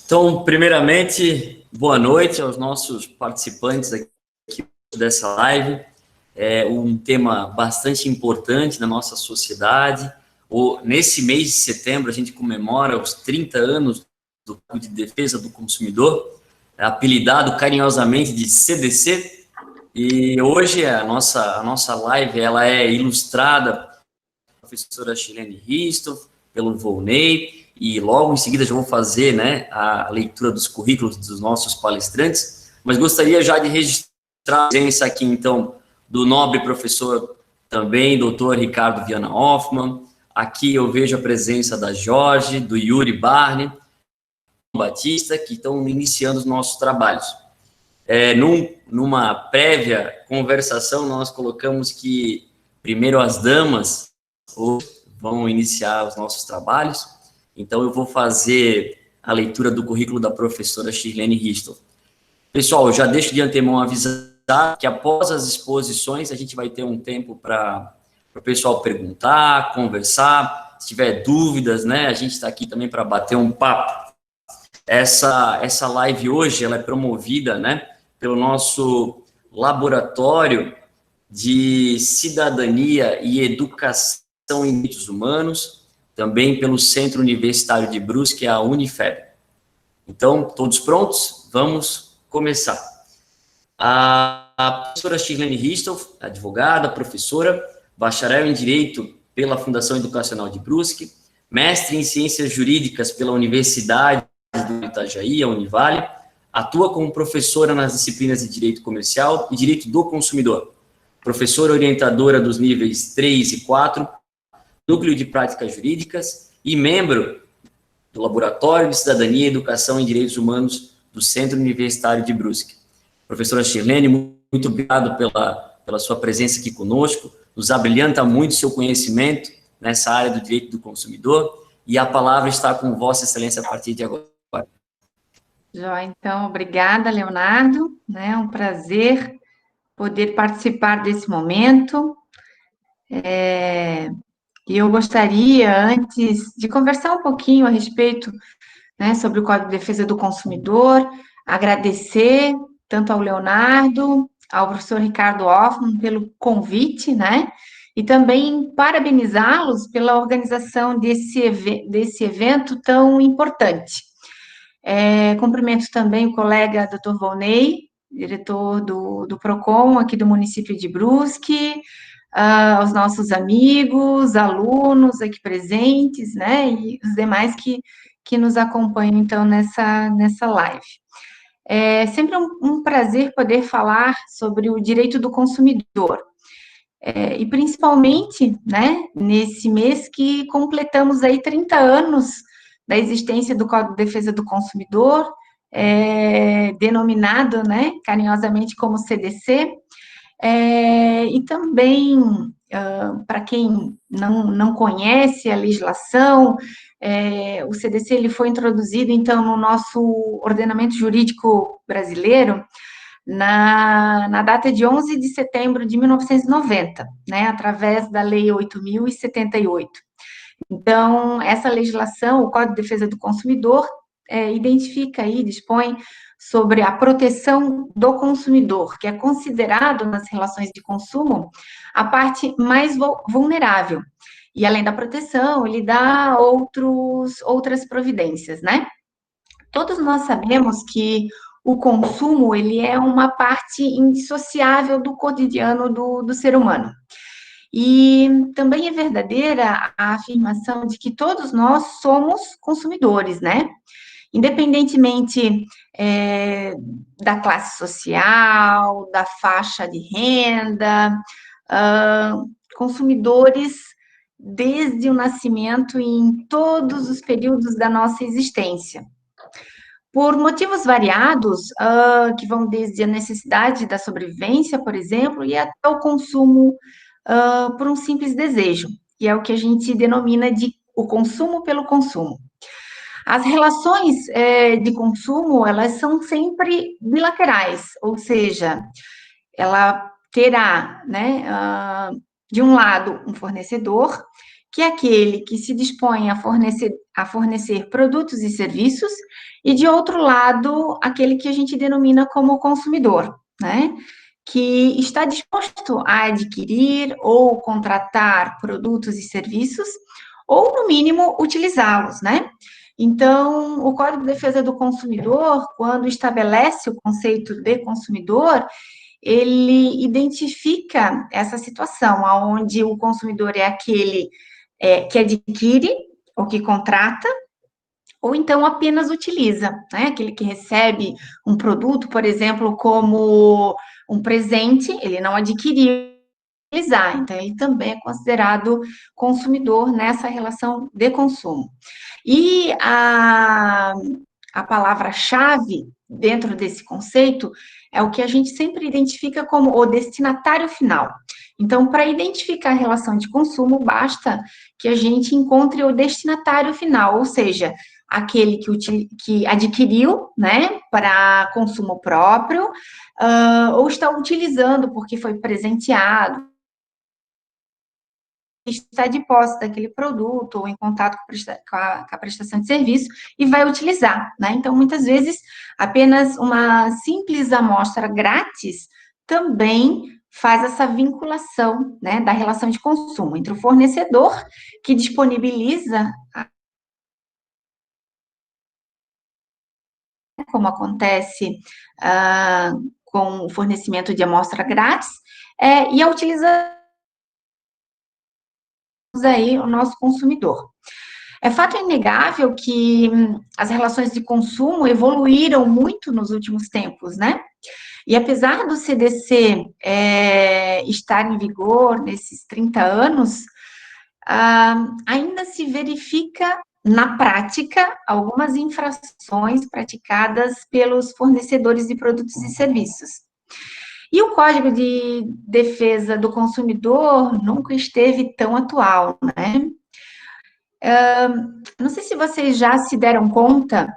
Então, primeiramente, boa noite aos nossos participantes aqui dessa live. É um tema bastante importante na nossa sociedade. Nesse mês de setembro, a gente comemora os 30 anos do Código de Defesa do Consumidor, apelidado carinhosamente de CDC. E hoje a nossa live ela é ilustrada pela professora Shirlene Ristoff, pelo Volney, e logo em seguida já vou fazer, né, a leitura dos currículos dos nossos palestrantes, mas gostaria já de registrar a presença aqui, então, do nobre professor também, doutor Ricardo Viana Hoffmann. Aqui eu vejo a presença da Jorge, do Yuri Barney, do Batista, que estão iniciando os nossos trabalhos. Numa prévia conversação, nós colocamos que primeiro as damas vão iniciar os nossos trabalhos. Então, eu vou fazer a leitura do currículo da professora Shirlene Ristoff. Pessoal, eu já deixo de antemão avisar que após as exposições, a gente vai ter um tempo para o pessoal perguntar, conversar. Se tiver dúvidas, né, a gente está aqui também para bater um papo. Essa live hoje, ela é promovida, né, pelo nosso laboratório de cidadania e educação em direitos humanos, também pelo Centro Universitário de Brusque, a Unifeb. Então, todos prontos? Vamos começar. A professora Shirlene Ristoff, advogada, professora, bacharel em Direito pela Fundação Educacional de Brusque, mestre em Ciências Jurídicas pela Universidade do Itajaí, a Univale, atua como professora nas disciplinas de Direito Comercial e Direito do Consumidor, professora orientadora dos níveis 3 e 4, Núcleo de Práticas Jurídicas e membro do Laboratório de Cidadania e Educação em Direitos Humanos do Centro Universitário de Brusque. Professora Shirlene, muito obrigado pela sua presença aqui conosco, nos abrilhanta muito seu conhecimento nessa área do direito do consumidor, e a palavra está com Vossa Excelência a partir de agora. Jó, então, obrigada, Leonardo, né, é um prazer poder participar desse momento. E eu gostaria, antes de conversar um pouquinho a respeito, né, sobre o Código de Defesa do Consumidor, agradecer tanto ao Leonardo, ao professor Ricardo Hoffmann pelo convite, né, e também parabenizá-los pela organização desse evento tão importante. Cumprimento também o colega Dr. Volney, diretor do PROCON aqui do município de Brusque, aos nossos amigos, alunos aqui presentes, né, e os demais que nos acompanham, então, nessa live. É sempre um prazer poder falar sobre o direito do consumidor, e principalmente, né, nesse mês que completamos aí 30 anos da existência do Código de Defesa do Consumidor, denominado, né, carinhosamente como CDC, e também, para quem não conhece a legislação, o CDC ele foi introduzido, então, no nosso ordenamento jurídico brasileiro, na data de 11 de setembro de 1990, né, através da Lei 8.078. Então, essa legislação, o Código de Defesa do Consumidor, identifica e dispõe sobre a proteção do consumidor, que é considerado nas relações de consumo a parte mais vulnerável. E além da proteção, ele dá outras providências, né? Todos nós sabemos que o consumo, ele é uma parte indissociável do cotidiano do ser humano. E também é verdadeira a afirmação de que todos nós somos consumidores, né? Independentemente da classe social, da faixa de renda, consumidores desde o nascimento e em todos os períodos da nossa existência. Por motivos variados, que vão desde a necessidade da sobrevivência, por exemplo, e até o consumo por um simples desejo, que é o que a gente denomina de o consumo pelo consumo. As relações de consumo, elas são sempre bilaterais, ou seja, ela terá, né, de um lado, um fornecedor que é aquele que se dispõe a fornecer produtos e serviços, e, de outro lado, aquele que a gente denomina como consumidor, né? Que está disposto a adquirir ou contratar produtos e serviços, ou, no mínimo, utilizá-los, né? Então, o Código de Defesa do Consumidor, quando estabelece o conceito de consumidor, ele identifica essa situação, onde o consumidor é aquele que adquire ou que contrata, ou então apenas utiliza, né? Aquele que recebe um produto, por exemplo, como um presente, ele não adquiriu, utilizar, então ele também é considerado consumidor nessa relação de consumo. E a palavra-chave dentro desse conceito é o que a gente sempre identifica como o destinatário final. Então, para identificar a relação de consumo, basta que a gente encontre o destinatário final, ou seja, aquele que adquiriu, né, para consumo próprio, ou está utilizando porque foi presenteado, está de posse daquele produto ou em contato com a prestação de serviço e vai utilizar, né? Então, muitas vezes, apenas uma simples amostra grátis também faz essa vinculação, né, da relação de consumo entre o fornecedor, que disponibiliza, como acontece com o fornecimento de amostra grátis, e a utilização aí o nosso consumidor. É fato inegável que as relações de consumo evoluíram muito nos últimos tempos, né? E apesar do CDC estar em vigor nesses 30 anos, ainda se verifica na prática algumas infrações praticadas pelos fornecedores de produtos e serviços. E o Código de Defesa do Consumidor nunca esteve tão atual, né? Não sei se vocês já se deram conta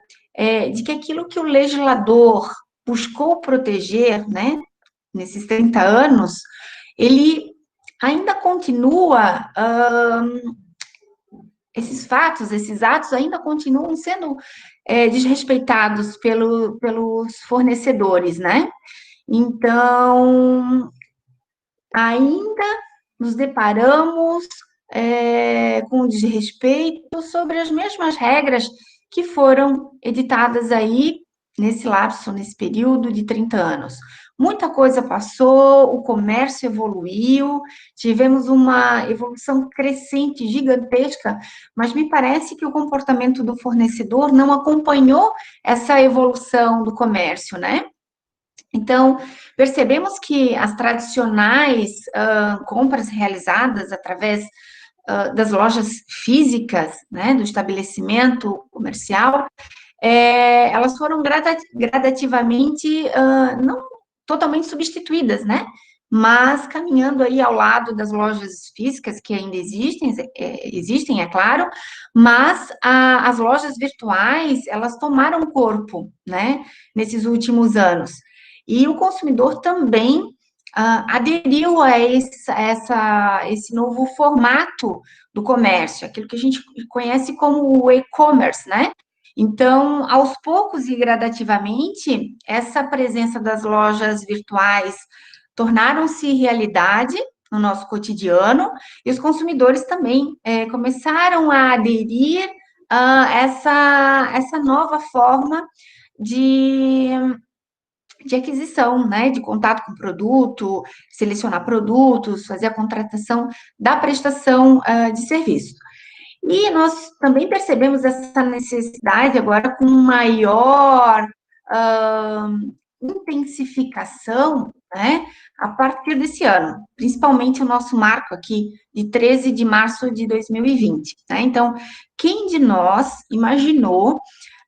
de que aquilo que o legislador buscou proteger, né, nesses 30 anos, ele ainda continua, esses fatos, esses atos ainda continuam sendo desrespeitados pelos fornecedores, né? Então, ainda nos deparamos com desrespeito sobre as mesmas regras que foram editadas aí nesse lapso, nesse período de 30 anos. Muita coisa passou, o comércio evoluiu, tivemos uma evolução crescente, gigantesca, mas me parece que o comportamento do fornecedor não acompanhou essa evolução do comércio, né? Então, percebemos que as tradicionais compras realizadas através das lojas físicas, né, do estabelecimento comercial, elas foram gradativamente não totalmente substituídas, né? Mas caminhando aí ao lado das lojas físicas que ainda existem, é claro, mas as lojas virtuais, elas tomaram corpo, né, nesses últimos anos. E o consumidor também aderiu a esse novo formato do comércio, aquilo que a gente conhece como o e-commerce, né? Então, aos poucos e gradativamente, essa presença das lojas virtuais tornaram-se realidade no nosso cotidiano, e os consumidores também começaram a aderir a essa nova forma de aquisição, né, de contato com o produto, selecionar produtos, fazer a contratação da prestação de serviço. E nós também percebemos essa necessidade agora com maior intensificação, né, a partir desse ano, principalmente o nosso marco aqui de 13 de março de 2020, né? Então, quem de nós imaginou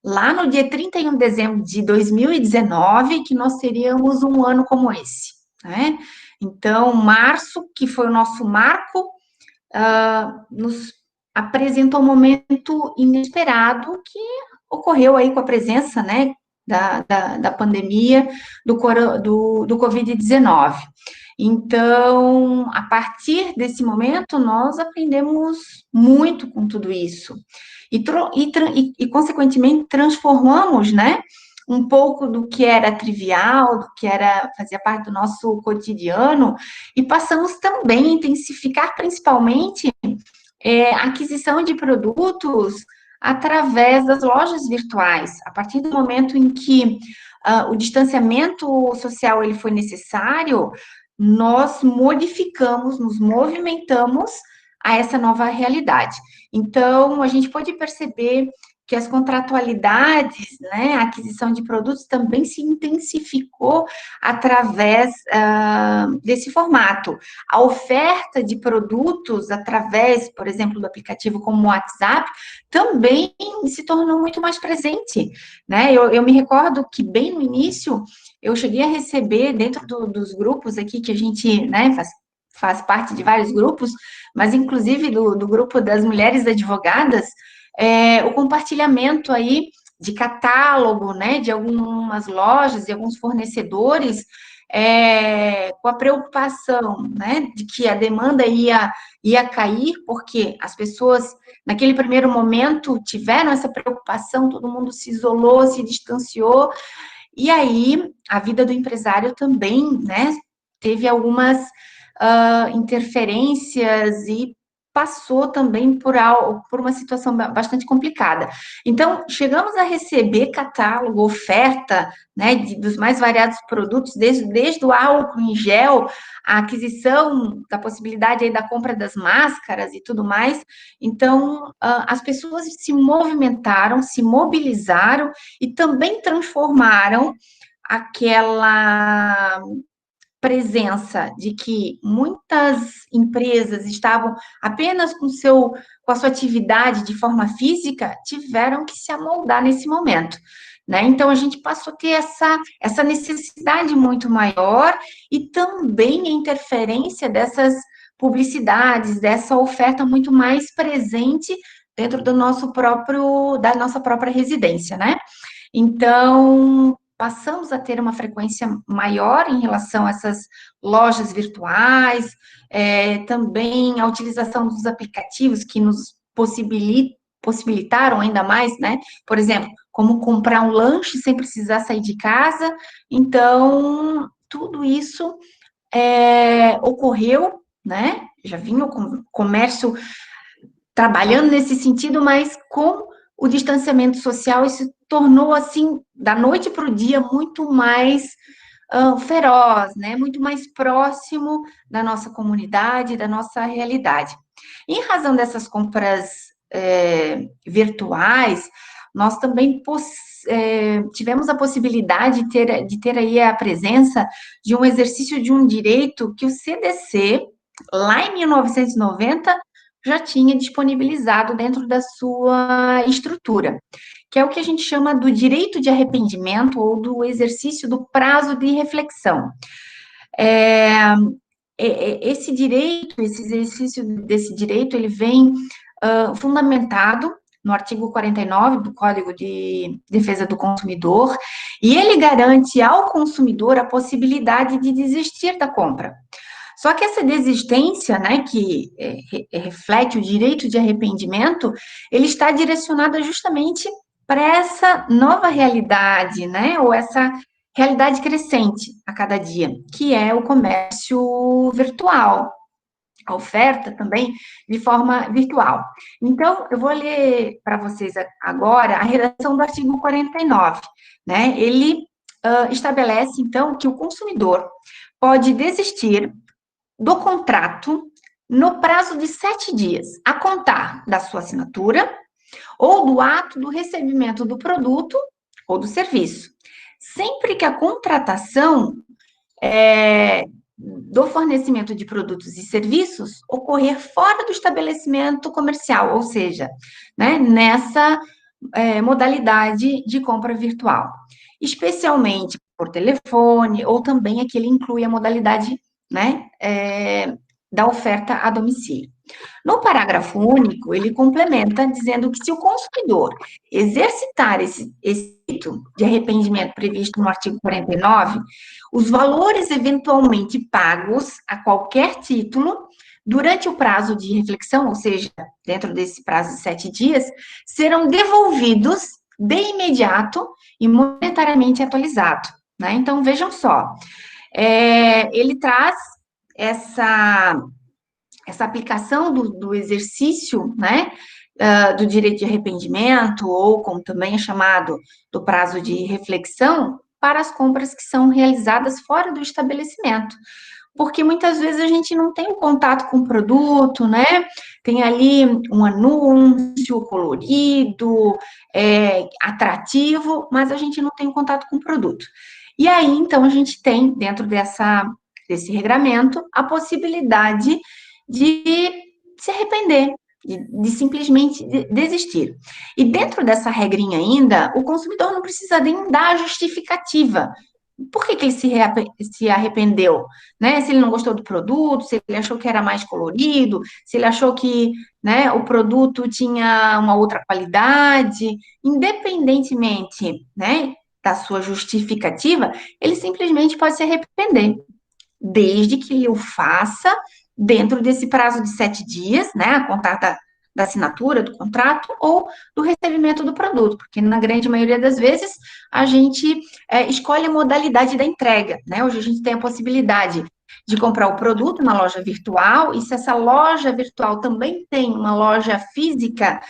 lá no dia 31 de dezembro de 2019 que nós teríamos um ano como esse, né? Então, março, que foi o nosso marco, nos apresentou um momento inesperado que ocorreu aí com a presença, né, da pandemia do Covid-19. Então, a partir desse momento, nós aprendemos muito com tudo isso. Consequentemente, transformamos, né, um pouco do que era trivial, do que fazia parte do nosso cotidiano, e passamos também a intensificar, principalmente, a aquisição de produtos através das lojas virtuais. A partir do momento em que o distanciamento social ele foi necessário, nós modificamos, nos movimentamos a essa nova realidade. Então, a gente pode perceber que as contratualidades, né, a aquisição de produtos também se intensificou através desse formato. A oferta de produtos através, por exemplo, do aplicativo como o WhatsApp, também se tornou muito mais presente, né? Eu me recordo que bem no início eu cheguei a receber dentro dos grupos aqui que a gente, né, faz parte de vários grupos, mas inclusive do grupo das mulheres advogadas, o compartilhamento aí de catálogo, né, de algumas lojas e alguns fornecedores, com a preocupação, né, de que a demanda ia cair, porque as pessoas, naquele primeiro momento, tiveram essa preocupação, todo mundo se isolou, se distanciou, e aí a vida do empresário também, né, teve algumas interferências e passou também por uma situação bastante complicada. Então, chegamos a receber catálogo, oferta, né, dos mais variados produtos, desde o álcool em gel, a aquisição da possibilidade aí da compra das máscaras e tudo mais. Então, as pessoas se movimentaram, se mobilizaram e também transformaram aquela presença de que muitas empresas estavam apenas com a sua atividade de forma física, tiveram que se amoldar nesse momento, né? Então, a gente passou a ter essa necessidade muito maior e também a interferência dessas publicidades, dessa oferta muito mais presente dentro da nossa própria residência, né? Então, passamos a ter uma frequência maior em relação a essas lojas virtuais, também a utilização dos aplicativos que nos possibilitaram ainda mais, né? Por exemplo, como comprar um lanche sem precisar sair de casa. Então, tudo isso ocorreu, né? Já vinha o comércio trabalhando nesse sentido, mas com o distanciamento social, isso tornou, assim, da noite para o dia, muito mais feroz, né? Muito mais próximo da nossa comunidade, da nossa realidade. Em razão dessas compras virtuais, nós também tivemos a possibilidade de ter aí a presença de um exercício de um direito que o CDC, lá em 1990, já tinha disponibilizado dentro da sua estrutura, que é o que a gente chama do direito de arrependimento ou do exercício do prazo de reflexão. Esse exercício desse direito, ele vem fundamentado no artigo 49 do Código de Defesa do Consumidor, e ele garante ao consumidor a possibilidade de desistir da compra. Só que essa desistência, né, que reflete o direito de arrependimento, ele está direcionado justamente para essa nova realidade, né, ou essa realidade crescente a cada dia, que é o comércio virtual, a oferta também de forma virtual. Então, eu vou ler para vocês agora a redação do artigo 49, né, ele estabelece, então, que o consumidor pode desistir do contrato no prazo de 7 dias, a contar da sua assinatura ou do ato do recebimento do produto ou do serviço, sempre que a contratação do fornecimento de produtos e serviços ocorrer fora do estabelecimento comercial, ou seja, né, nessa modalidade de compra virtual, especialmente por telefone, ou também aqui ele inclui a modalidade, né, da oferta a domicílio. No parágrafo único, ele complementa dizendo que se o consumidor exercitar esse direito de arrependimento previsto no artigo 49, os valores eventualmente pagos a qualquer título durante o prazo de reflexão, ou seja, dentro desse prazo de 7 dias, serão devolvidos de imediato e monetariamente atualizado, né? Então, vejam só, ele traz essa aplicação do exercício, né, do direito de arrependimento, ou como também é chamado, do prazo de reflexão, para as compras que são realizadas fora do estabelecimento. Porque muitas vezes a gente não tem contato com o produto, né? Tem ali um anúncio colorido, atrativo, mas a gente não tem contato com o produto. E aí, então, a gente tem, dentro desse regramento, a possibilidade de se arrepender, de simplesmente desistir. E dentro dessa regrinha ainda, o consumidor não precisa nem dar a justificativa. Por que ele se arrependeu? Né? Se ele não gostou do produto, se ele achou que era mais colorido, se ele achou que, né, o produto tinha uma outra qualidade, independentemente, né, da sua justificativa, ele simplesmente pode se arrepender, desde que ele o faça dentro desse prazo de 7 dias, né, a contar da assinatura do contrato ou do recebimento do produto, porque na grande maioria das vezes a gente escolhe a modalidade da entrega, né? Hoje a gente tem a possibilidade de comprar o produto na loja virtual, e se essa loja virtual também tem uma loja física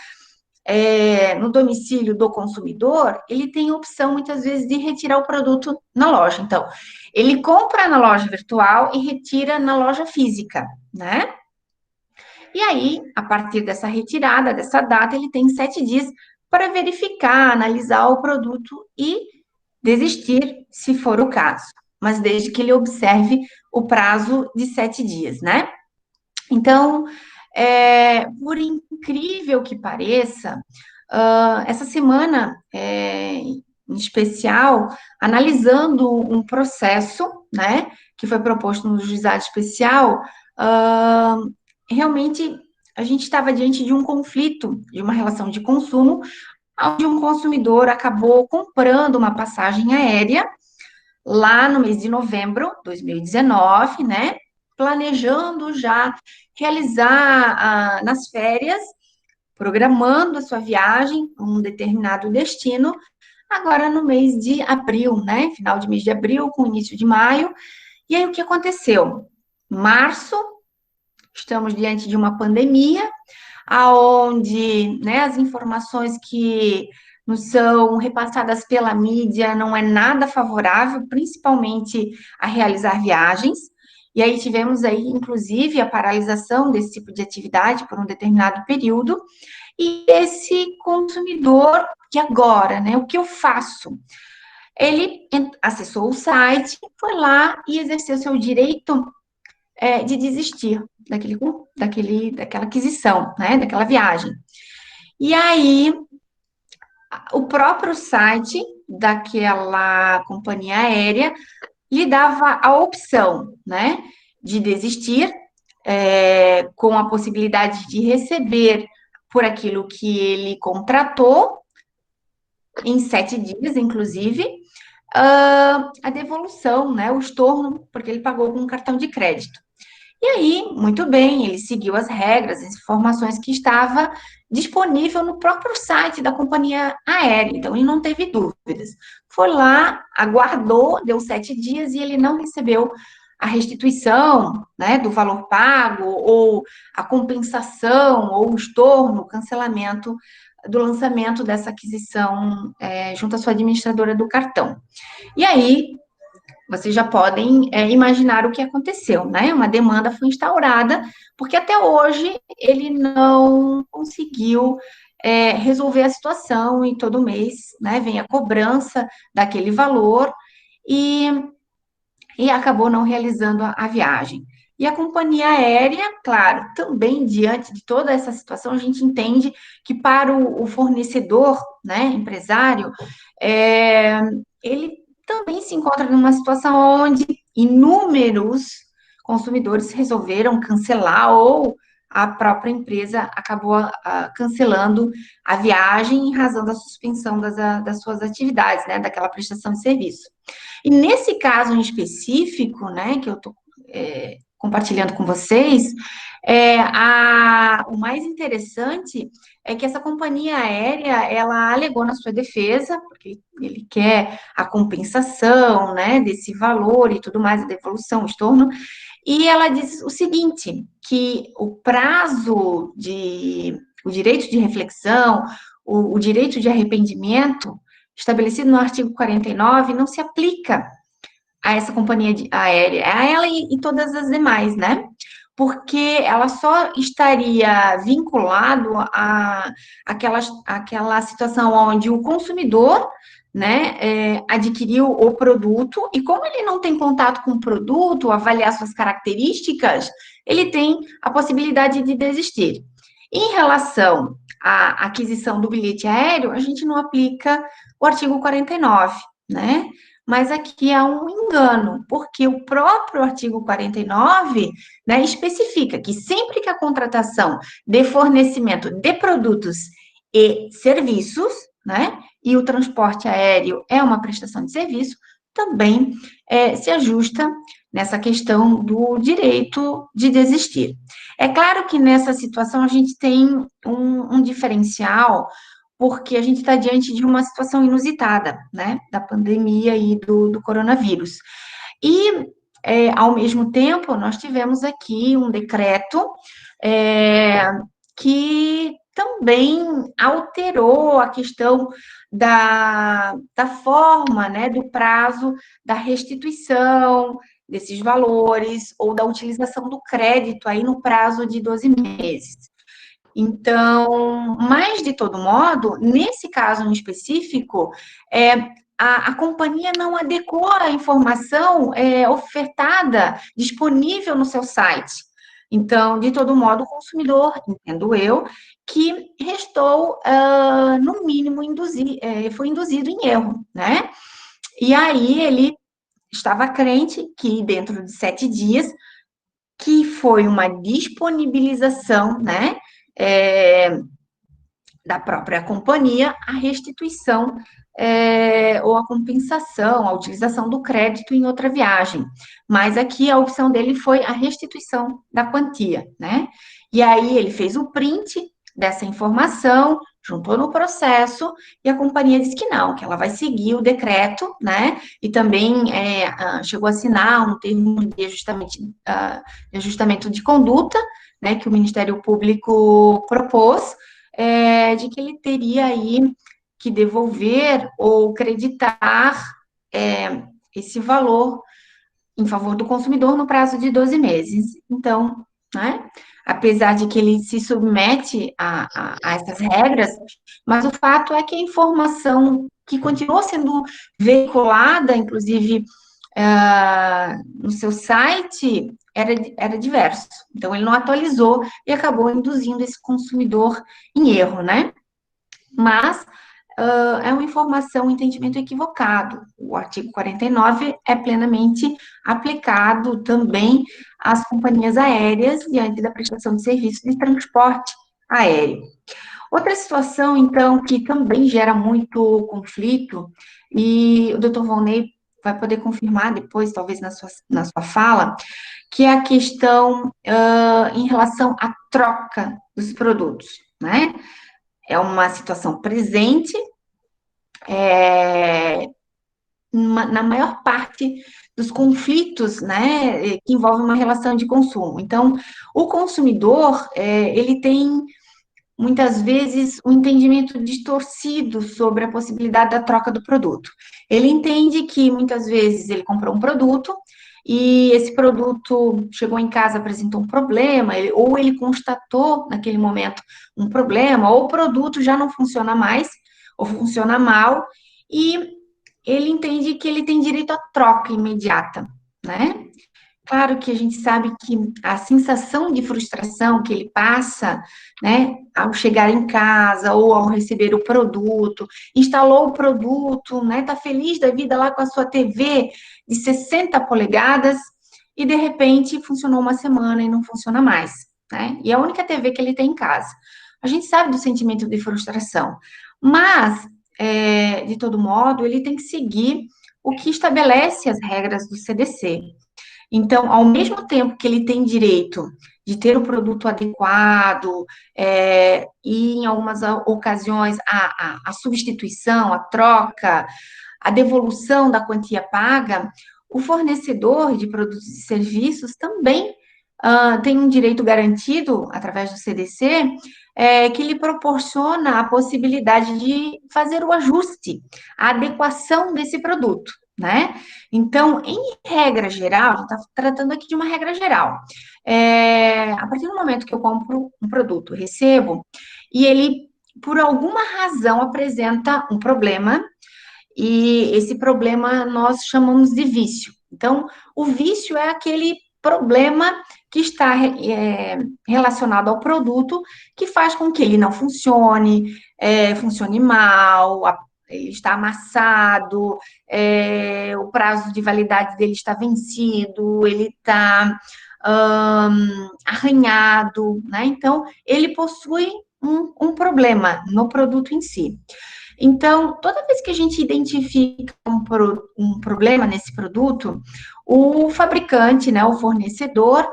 no domicílio do consumidor, ele tem a opção, muitas vezes, de retirar o produto na loja. Então, ele compra na loja virtual e retira na loja física, né? E aí, a partir dessa retirada, dessa data, ele tem 7 dias para verificar, analisar o produto e desistir, se for o caso. Mas desde que ele observe o prazo de 7 dias, né? Então, por incrível que pareça, essa semana, em especial, analisando um processo, né, que foi proposto no juizado especial, realmente a gente estava diante de um conflito, de uma relação de consumo, onde um consumidor acabou comprando uma passagem aérea lá no mês de novembro de 2019, né, planejando já realizar nas férias, programando a sua viagem a um determinado destino, agora no mês de abril, né? Final de mês de abril, com início de maio. E aí o que aconteceu? Março, estamos diante de uma pandemia, aonde, né, as informações que nos são repassadas pela mídia não é nada favorável, principalmente a realizar viagens. E aí tivemos aí, inclusive, a paralisação desse tipo de atividade por um determinado período. E esse consumidor, que agora, né, o que eu faço? Ele acessou o site, foi lá e exerceu seu direito de desistir daquela aquisição, né, daquela viagem. E aí, o próprio site daquela companhia aérea lhe dava a opção, né, de desistir, com a possibilidade de receber por aquilo que ele contratou, em 7 dias, inclusive, a devolução, né, o estorno, porque ele pagou com um cartão de crédito. E aí, muito bem, ele seguiu as regras, as informações que estava disponível no próprio site da companhia aérea, então ele não teve dúvidas. Foi lá, aguardou, deu 7 dias e ele não recebeu a restituição, né, do valor pago, ou a compensação, ou o estorno, o cancelamento do lançamento dessa aquisição junto à sua administradora do cartão. E aí, vocês já podem imaginar o que aconteceu, né? Uma demanda foi instaurada, porque até hoje ele não conseguiu resolver a situação, e todo mês, né, vem a cobrança daquele valor e acabou não realizando a viagem. E a companhia aérea, claro, também diante de toda essa situação, a gente entende que para o fornecedor, né, empresário, ele também se encontra numa situação onde inúmeros consumidores resolveram cancelar ou a própria empresa acabou cancelando a viagem em razão da suspensão das suas atividades, né, daquela prestação de serviço. E nesse caso em específico, né, que eu estou compartilhando com vocês, o mais interessante é que essa companhia aérea, ela alegou na sua defesa, porque ele quer a compensação, né, desse valor e tudo mais, a devolução, o estorno, e ela diz o seguinte, que o direito de reflexão, o direito de arrependimento, estabelecido no artigo 49, não se aplica a essa companhia aérea, a ela e todas as demais, né? Porque ela só estaria vinculado àquela situação onde o consumidor, né, adquiriu o produto, e como ele não tem contato com o produto, avaliar suas características, ele tem a possibilidade de desistir. Em relação à aquisição do bilhete aéreo, a gente não aplica o artigo 49, né? Mas aqui há um engano, porque o próprio artigo 49, né, especifica que sempre que a contratação de fornecimento de produtos e serviços, né, e o transporte aéreo é uma prestação de serviço, também se ajusta nessa questão do direito de desistir. É claro que nessa situação a gente tem um diferencial, porque a gente está diante de uma situação inusitada, né, da pandemia e do coronavírus. E, ao mesmo tempo, nós tivemos aqui um decreto que também alterou a questão da forma, né, do prazo da restituição desses valores ou da utilização do crédito aí no prazo de 12 meses. Então, mas de todo modo, nesse caso em específico, a companhia não adequou a informação ofertada, disponível no seu site. Então, de todo modo, o consumidor, entendo eu, que restou, no mínimo, foi induzido em erro, né? E aí ele estava crente que dentro de 7 dias, que foi uma disponibilização, né? Da própria companhia, a restituição ou a compensação, a utilização do crédito em outra viagem. Mas aqui a opção dele foi a restituição da quantia, né? E aí ele fez o print dessa informação, juntou no processo, e a companhia disse que não, que ela vai seguir o decreto, né? E também chegou a assinar um termo de ajustamento de conduta, né, que o Ministério Público propôs, de que ele teria aí que devolver ou creditar esse valor em favor do consumidor no prazo de 12 meses. Então, né, apesar de que ele se submete a essas regras, mas o fato é que a informação que continuou sendo veiculada, inclusive no seu site, era diverso. Então, ele não atualizou e acabou induzindo esse consumidor em erro, né? Mas é uma informação, um entendimento equivocado. O artigo 49 é plenamente aplicado também às companhias aéreas diante da prestação de serviço de transporte aéreo. Outra situação, então, que também gera muito conflito, e o doutor Volney vai poder confirmar depois, talvez na sua fala, que é a questão em relação à troca dos produtos, né? É uma situação presente na maior parte dos conflitos, né, que envolvem uma relação de consumo. Então, o consumidor, ele tem muitas vezes, um entendimento distorcido sobre a possibilidade da troca do produto. Ele entende que, muitas vezes, ele comprou um produto e esse produto chegou em casa, apresentou um problema, ou ele constatou, naquele momento, um problema, ou o produto já não funciona mais, ou funciona mal, e ele entende que ele tem direito à troca imediata, né? Claro que a gente sabe que a sensação de frustração que ele passa, né, ao chegar em casa ou ao receber o produto, instalou o produto, né, tá feliz da vida lá com a sua TV de 60 polegadas e de repente funcionou uma semana e não funciona mais, né? E é a única TV que ele tem em casa. A gente sabe do sentimento de frustração, mas, de todo modo, ele tem que seguir o que estabelece as regras do CDC. Então, ao mesmo tempo que ele tem direito de ter o produto adequado, e em algumas ocasiões a substituição, a troca, a devolução da quantia paga, o fornecedor de produtos e serviços também tem um direito garantido através do CDC, que lhe proporciona a possibilidade de fazer o ajuste, a adequação desse produto, né? Então, em regra geral, a gente está tratando aqui de uma regra geral. A partir do momento que eu compro um produto, recebo, e ele, por alguma razão, apresenta um problema, e esse problema nós chamamos de vício. Então, o vício é aquele problema que está relacionado ao produto, que faz com que ele não funcione, funcione mal, ele está amassado, o prazo de validade dele está vencido, ele está arranhado, né? Então, ele possui um problema no produto em si. Então, toda vez que a gente identifica um problema nesse produto, o fabricante, né, o fornecedor,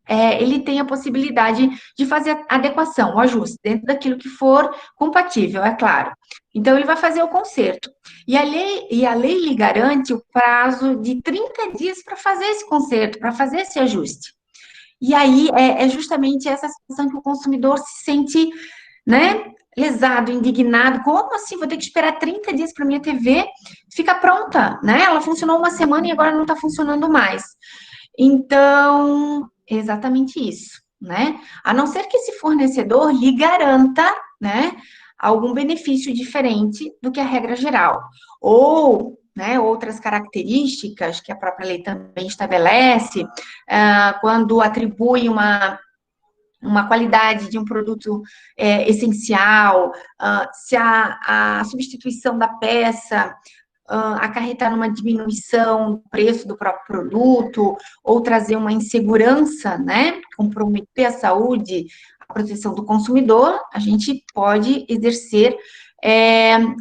ele tem a possibilidade de fazer a adequação, o ajuste, dentro daquilo que for compatível, é claro. Então, ele vai fazer o conserto. E a lei lhe garante o prazo de 30 dias para fazer esse conserto, para fazer esse ajuste. E aí é justamente essa situação que o consumidor se sente, né, lesado, indignado. Como assim? Vou ter que esperar 30 dias para minha TV ficar pronta, né? Ela funcionou uma semana e agora não está funcionando mais. Então, é exatamente isso, né? A não ser que esse fornecedor lhe garanta, né, algum benefício diferente do que a regra geral. Ou, né, outras características que a própria lei também estabelece, quando atribui uma qualidade de um produto essencial, se a substituição da peça acarretar numa diminuição do preço do próprio produto, ou trazer uma insegurança, né, comprometer a saúde, a proteção do consumidor, a gente pode exercer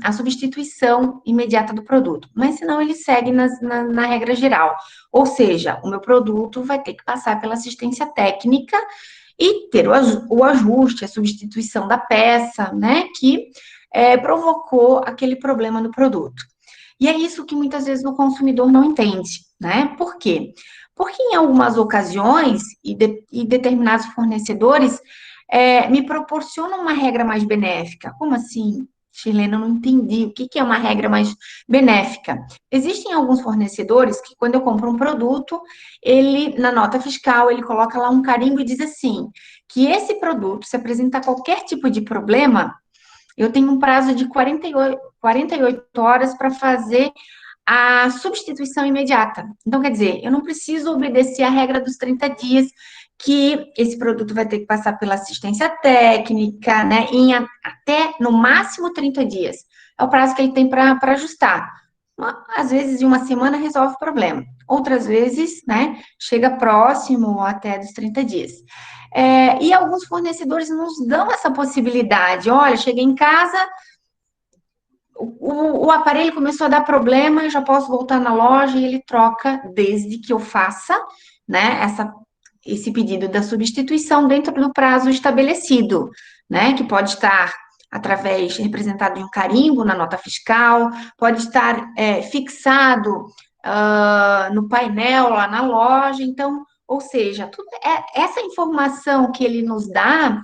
a substituição imediata do produto. Mas senão ele segue na regra geral. Ou seja, o meu produto vai ter que passar pela assistência técnica e ter o ajuste, a substituição da peça, né, que provocou aquele problema no produto. E é isso que muitas vezes o consumidor não entende, né? Por quê? Porque em algumas ocasiões, e determinados fornecedores me proporcionam uma regra mais benéfica. Como assim, Chilena? Eu não entendi. O que é uma regra mais benéfica? Existem alguns fornecedores que, quando eu compro um produto, ele, na nota fiscal, ele coloca lá um carimbo e diz assim, que esse produto, se apresentar qualquer tipo de problema, eu tenho um prazo de 48 horas para fazer a substituição imediata. Então, quer dizer, eu não preciso obedecer a regra dos 30 dias, que esse produto vai ter que passar pela assistência técnica, né, até, no máximo, 30 dias. É o prazo que ele tem para ajustar. Às vezes, em uma semana, resolve o problema. Outras vezes, né, chega próximo até dos 30 dias. E alguns fornecedores nos dão essa possibilidade. Olha, cheguei em casa, o aparelho começou a dar problema, eu já posso voltar na loja e ele troca desde que eu faça, né, esse pedido da substituição dentro do prazo estabelecido, né, que pode estar representado em um carimbo na nota fiscal, pode estar fixado no painel lá na loja. Então, ou seja, essa informação que ele nos dá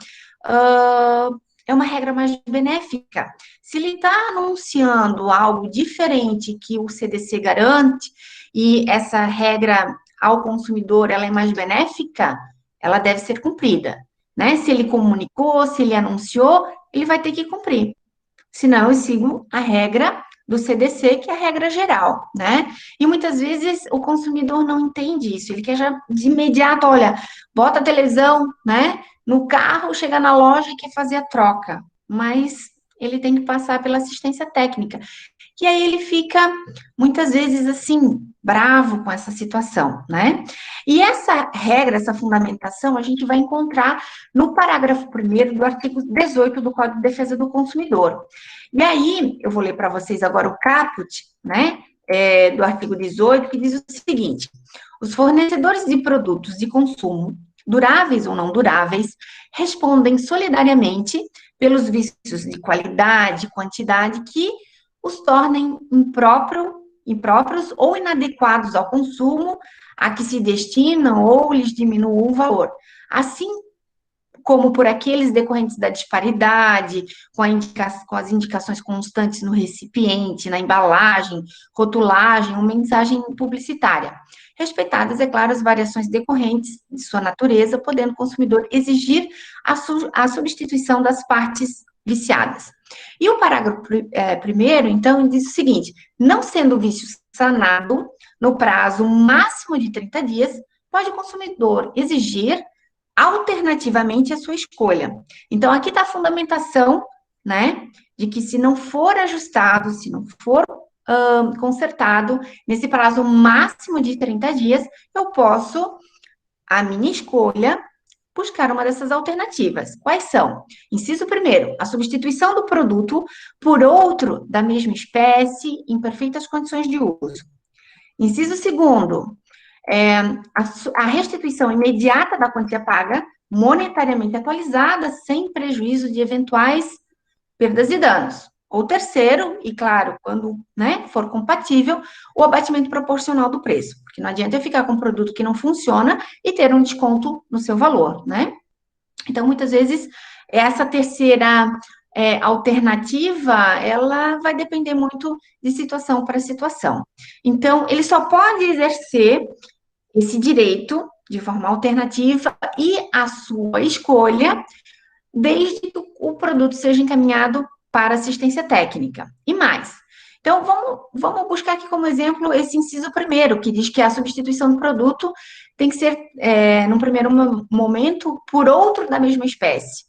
é uma regra mais benéfica. Se ele está anunciando algo diferente que o CDC garante, e essa regra ao consumidor ela é mais benéfica, ela deve ser cumprida, né? Se ele comunicou, se ele anunciou, ele vai ter que cumprir. Senão, eu sigo a regra do CDC, que é a regra geral, né? E muitas vezes o consumidor não entende isso, ele quer já de imediato, olha, bota a televisão, né, no carro, chega na loja e quer fazer a troca, mas ele tem que passar pela assistência técnica. que aí ele fica, muitas vezes, assim, bravo com essa situação, né? E essa regra, essa fundamentação, a gente vai encontrar no parágrafo 1º do artigo 18 do Código de Defesa do Consumidor. E aí, eu vou ler para vocês agora o caput, né, do artigo 18, que diz o seguinte: os fornecedores de produtos de consumo, duráveis ou não duráveis, respondem solidariamente pelos vícios de qualidade e quantidade que os tornem impróprios ou inadequados ao consumo a que se destinam ou lhes diminuam o valor, assim como por aqueles decorrentes da disparidade, com as indicações constantes no recipiente, na embalagem, rotulagem ou mensagem publicitária. Respeitadas, é claro, as variações decorrentes de sua natureza, podendo o consumidor exigir a substituição das partes viciadas. E o parágrafo primeiro, então, diz o seguinte: não sendo o vício sanado no prazo máximo de 30 dias, pode o consumidor exigir alternativamente a sua escolha. Então, aqui está a fundamentação, né, de que se não for ajustado, se não for consertado, nesse prazo máximo de 30 dias, eu posso, a minha escolha, buscar uma dessas alternativas. Quais são? Inciso primeiro, a substituição do produto por outro da mesma espécie em perfeitas condições de uso. Inciso segundo, a restituição imediata da quantia paga, monetariamente atualizada, sem prejuízo de eventuais perdas e danos. Ou terceiro, e claro, quando, né, for compatível, o abatimento proporcional do preço, porque não adianta eu ficar com um produto que não funciona e ter um desconto no seu valor, né? Então, muitas vezes, essa terceira alternativa, ela vai depender muito de situação para situação. Então, ele só pode exercer esse direito de forma alternativa e a sua escolha, desde que o produto seja encaminhado para assistência técnica. E mais. Então, vamos buscar aqui como exemplo esse inciso primeiro, que diz que a substituição do produto tem que ser, num primeiro momento, por outro da mesma espécie.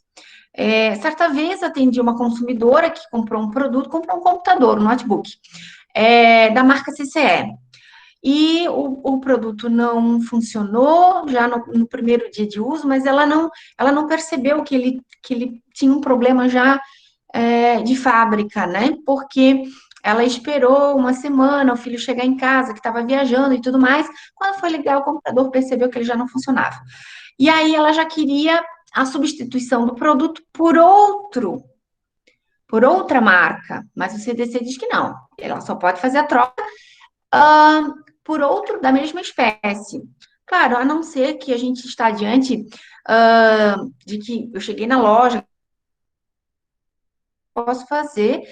Certa vez, atendi uma consumidora que comprou um computador, um notebook, da marca CCE. E o produto não funcionou já no primeiro dia de uso, mas ela não percebeu que ele tinha um problema já de fábrica, né? Porque ela esperou uma semana o filho chegar em casa, que estava viajando e tudo mais. Quando foi ligar o computador, percebeu que ele já não funcionava. E aí ela já queria a substituição do produto por outra marca, mas o CDC diz que não. Ela só pode fazer a troca por outro da mesma espécie. Claro, a não ser que a gente está diante de que eu cheguei na loja, posso fazer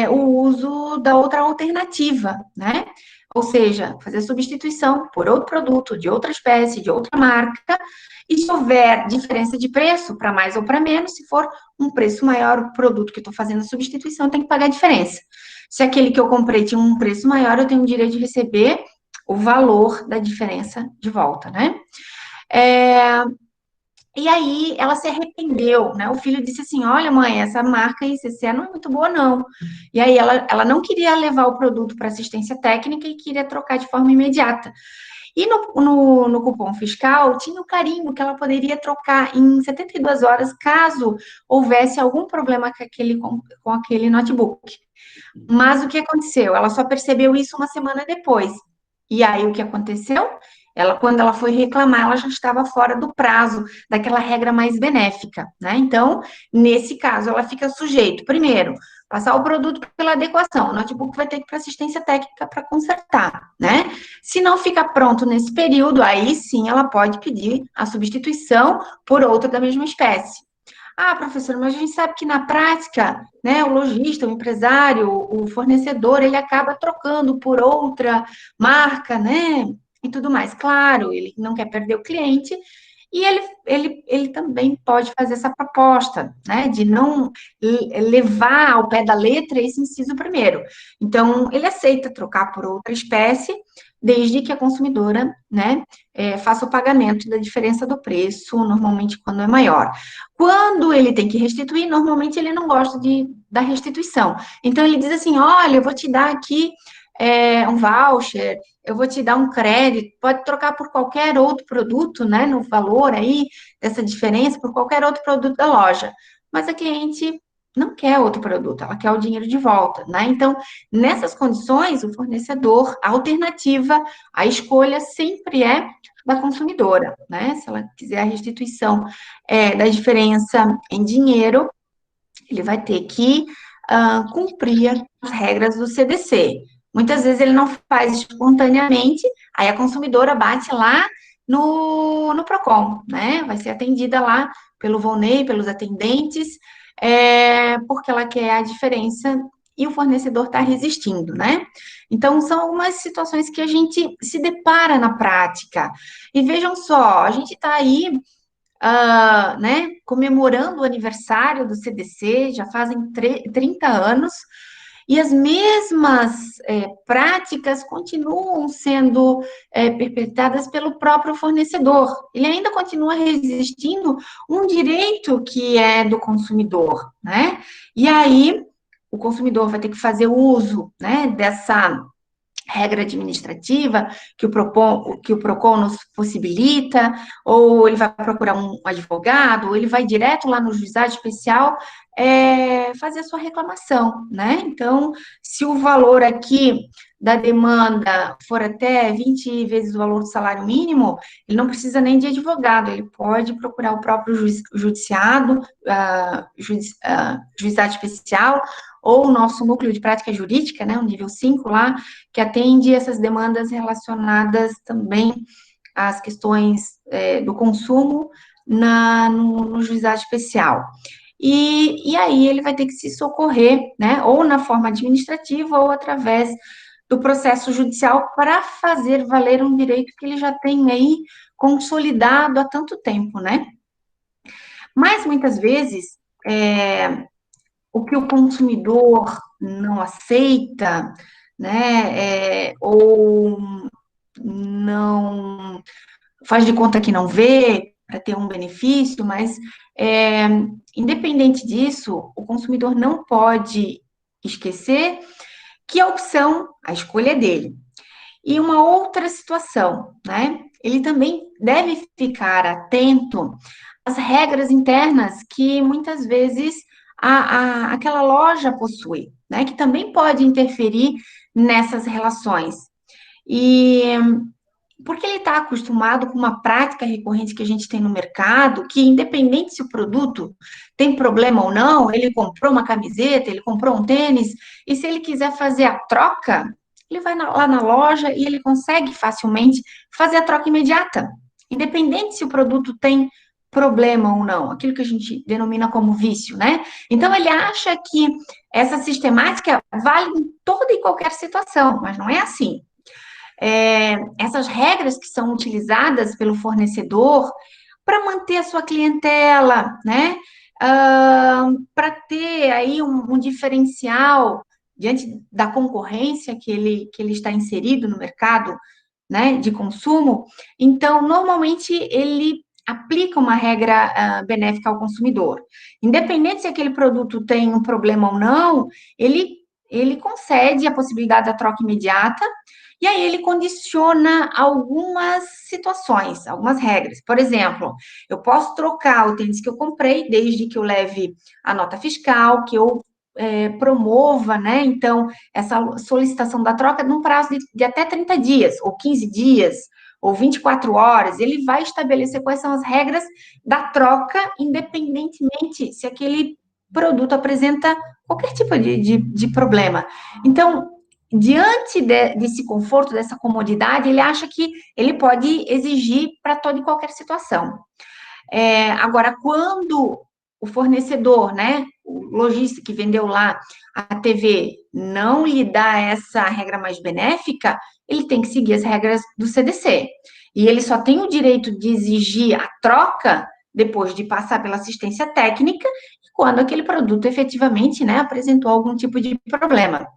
o uso da outra alternativa, né? Ou seja, fazer substituição por outro produto, de outra espécie, de outra marca, e se houver diferença de preço, para mais ou para menos, se for um preço maior o produto que eu estou fazendo a substituição, eu tenho que pagar a diferença. Se aquele que eu comprei tinha um preço maior, eu tenho o direito de receber o valor da diferença de volta, né? E aí ela se arrependeu, né? O filho disse assim: olha, mãe, essa marca ICC não é muito boa, não. E aí ela não queria levar o produto para assistência técnica e queria trocar de forma imediata. E no cupom fiscal tinha o carimbo que ela poderia trocar em 72 horas caso houvesse algum problema com aquele notebook. Mas o que aconteceu? Ela só percebeu isso uma semana depois. E aí, o que aconteceu? Quando ela foi reclamar, ela já estava fora do prazo daquela regra mais benéfica, né? Então, nesse caso, ela fica sujeito, primeiro, passar o produto pela adequação. O notebook vai ter que ir para assistência técnica para consertar, né? Se não fica pronto nesse período, aí sim ela pode pedir a substituição por outro da mesma espécie. Ah, professor, mas a gente sabe que na prática, né, o lojista, o empresário, o fornecedor, ele acaba trocando por outra marca, né, e tudo mais. Claro, ele não quer perder o cliente e ele também pode fazer essa proposta, né, de não levar ao pé da letra esse inciso primeiro. Então, ele aceita trocar por outra espécie, desde que a consumidora, né, faça o pagamento da diferença do preço, normalmente quando é maior. Quando ele tem que restituir, normalmente ele não gosta da restituição. Então, ele diz assim, olha, eu vou te dar aqui um voucher, eu vou te dar um crédito, pode trocar por qualquer outro produto, né, no valor aí, dessa diferença, por qualquer outro produto da loja. Mas a cliente não quer outro produto, ela quer o dinheiro de volta, né? Então, nessas condições, o fornecedor, a alternativa, a escolha sempre é da consumidora, né? Se ela quiser a restituição da diferença em dinheiro, ele vai ter que cumprir as regras do CDC. Muitas vezes ele não faz espontaneamente, aí a consumidora bate lá no PROCON, né? Vai ser atendida lá pelo Volney, pelos atendentes, porque ela quer a diferença e o fornecedor está resistindo, né? Então, são algumas situações que a gente se depara na prática. E vejam só, a gente está aí né, comemorando o aniversário do CDC, já fazem 30 anos, e as mesmas práticas continuam sendo perpetradas pelo próprio fornecedor. Ele ainda continua resistindo um direito que é do consumidor, né? E aí, o consumidor vai ter que fazer uso, né, dessa regra administrativa que o PROCON nos possibilita, ou ele vai procurar um advogado, ou ele vai direto lá no juizado especial fazer a sua reclamação, né? Então, se o valor aqui da demanda for até 20 vezes o valor do salário mínimo, ele não precisa nem de advogado, ele pode procurar o próprio juizado especial, ou o nosso núcleo de prática jurídica, né, o nível 5 lá, que atende essas demandas relacionadas também às questões do consumo no juizado especial. E aí ele vai ter que se socorrer, né, ou na forma administrativa ou através do processo judicial para fazer valer um direito que ele já tem aí consolidado há tanto tempo, né? Mas muitas vezes o que o consumidor não aceita, né, ou não faz de conta que não vê para ter um benefício, mas independente disso, o consumidor não pode esquecer que a opção, a escolha é dele. E uma outra situação, né? Ele também deve ficar atento às regras internas que muitas vezes aquela loja possui, né? Que também pode interferir nessas relações. E porque ele está acostumado com uma prática recorrente que a gente tem no mercado, que independente se o produto tem problema ou não, ele comprou uma camiseta, ele comprou um tênis, e se ele quiser fazer a troca, ele vai lá na loja e ele consegue facilmente fazer a troca imediata, independente se o produto tem problema ou não, aquilo que a gente denomina como vício, né? Então ele acha que essa sistemática vale em toda e qualquer situação, mas não é assim. Essas regras que são utilizadas pelo fornecedor para manter a sua clientela, né? Para ter aí um diferencial diante da concorrência que ele está inserido no mercado, né, de consumo. Então, normalmente, ele aplica uma regra benéfica ao consumidor. Independente se aquele produto tem um problema ou não, ele concede a possibilidade da troca imediata, e aí ele condiciona algumas situações, algumas regras. Por exemplo, eu posso trocar o tênis que eu comprei, desde que eu leve a nota fiscal, que eu promova, né, então, essa solicitação da troca num prazo de até 30 dias, ou 15 dias, ou 24 horas, ele vai estabelecer quais são as regras da troca, independentemente se aquele produto apresenta qualquer tipo de problema. Então, diante desse conforto, dessa comodidade, ele acha que ele pode exigir para toda e qualquer situação. Agora, quando o fornecedor, né, o lojista que vendeu lá a TV, não lhe dá essa regra mais benéfica, ele tem que seguir as regras do CDC. E ele só tem o direito de exigir a troca depois de passar pela assistência técnica, quando aquele produto efetivamente, né, apresentou algum tipo de problema.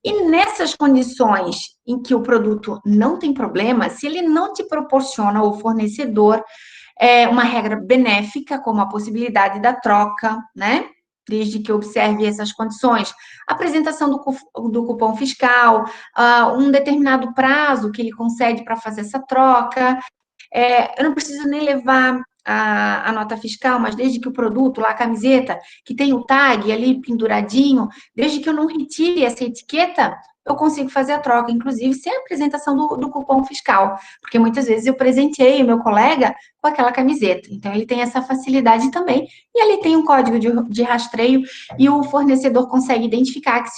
E nessas condições em que o produto não tem problema, se ele não te proporciona, o fornecedor, uma regra benéfica, como a possibilidade da troca, né? Desde que observe essas condições, apresentação do cupom fiscal, um determinado prazo que ele concede para fazer essa troca, eu não preciso nem levar a nota fiscal, mas desde que o produto, lá a camiseta, que tem o tag ali penduradinho, desde que eu não retire essa etiqueta, eu consigo fazer a troca, inclusive sem a apresentação do cupom fiscal, porque muitas vezes eu presenteei o meu colega com aquela camiseta, então ele tem essa facilidade também, e ali tem um código de rastreio, e o fornecedor consegue identificar que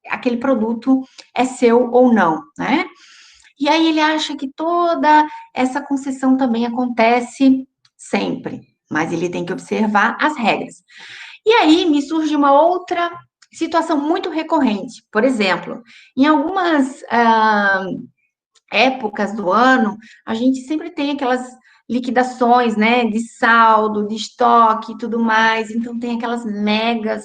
aquele produto é seu ou não, né? E aí ele acha que toda essa concessão também acontece sempre, mas ele tem que observar as regras. E aí me surge uma outra situação muito recorrente. Por exemplo, em algumas épocas do ano, a gente sempre tem aquelas liquidações, né, de saldo, de estoque e tudo mais, então tem aquelas megas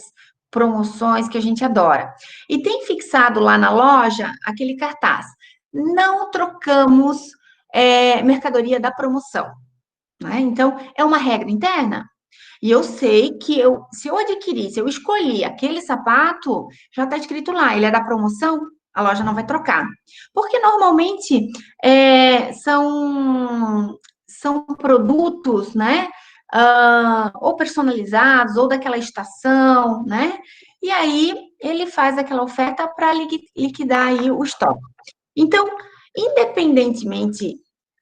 promoções que a gente adora. E tem fixado lá na loja aquele cartaz: não trocamos mercadoria da promoção, né? Então, é uma regra interna. E eu sei que se eu adquirir, se eu escolhi aquele sapato, já está escrito lá, ele é da promoção, a loja não vai trocar. Porque normalmente são produtos, né? Ou personalizados, ou daquela estação, né? E aí ele faz aquela oferta para liquidar aí o estoque. Então, independentemente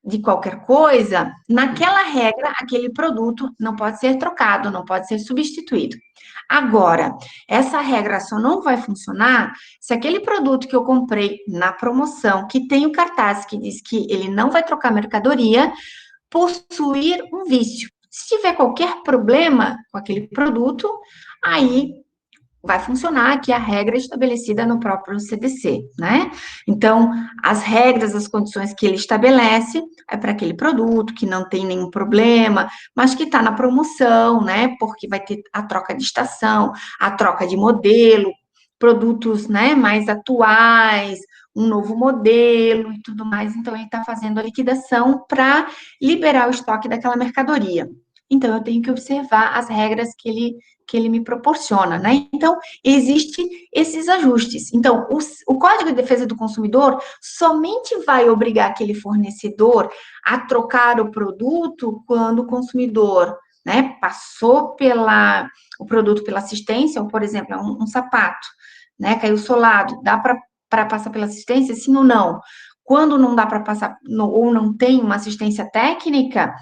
de qualquer coisa, naquela regra, aquele produto não pode ser trocado, não pode ser substituído. Agora, essa regra só não vai funcionar se aquele produto que eu comprei na promoção, que tem o cartaz que diz que ele não vai trocar mercadoria, possuir um vício. Se tiver qualquer problema com aquele produto, aí vai funcionar aqui a regra estabelecida no próprio CDC, né? Então, as regras, as condições que ele estabelece é para aquele produto que não tem nenhum problema, mas que está na promoção, né? Porque vai ter a troca de estação, a troca de modelo, produtos, né, mais atuais, um novo modelo e tudo mais. Então, ele está fazendo a liquidação para liberar o estoque daquela mercadoria. Então, eu tenho que observar as regras que ele me proporciona, né? Então, existem esses ajustes. Então, o Código de Defesa do Consumidor somente vai obrigar aquele fornecedor a trocar o produto quando o consumidor, né, passou o produto pela assistência, ou, por exemplo, é um sapato, né, caiu solado, dá para passar pela assistência, sim ou não? Quando não dá para passar, ou não tem uma assistência técnica,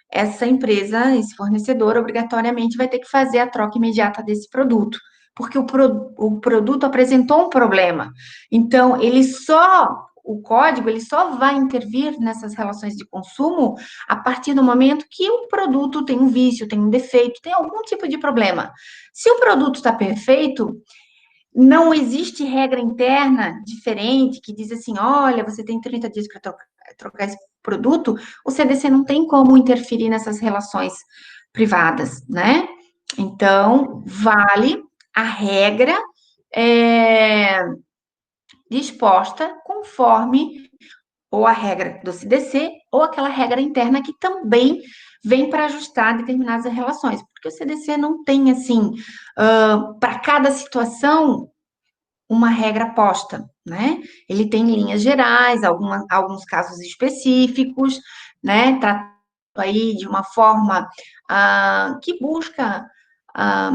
essa empresa, esse fornecedor, obrigatoriamente vai ter que fazer a troca imediata desse produto, porque o produto apresentou um problema. Então, o código, ele só vai intervir nessas relações de consumo a partir do momento que o produto tem um vício, tem um defeito, tem algum tipo de problema. Se o produto está perfeito, não existe regra interna diferente que diz assim, olha, você tem 30 dias para trocar esse produto, o CDC não tem como interferir nessas relações privadas, né? Então, vale a regra disposta conforme ou a regra do CDC ou aquela regra interna que também vem para ajustar determinadas relações, porque o CDC não tem, assim, para cada situação, uma regra posta, né? Ele tem linhas gerais, alguns casos específicos, né? Tratando aí de uma forma que busca a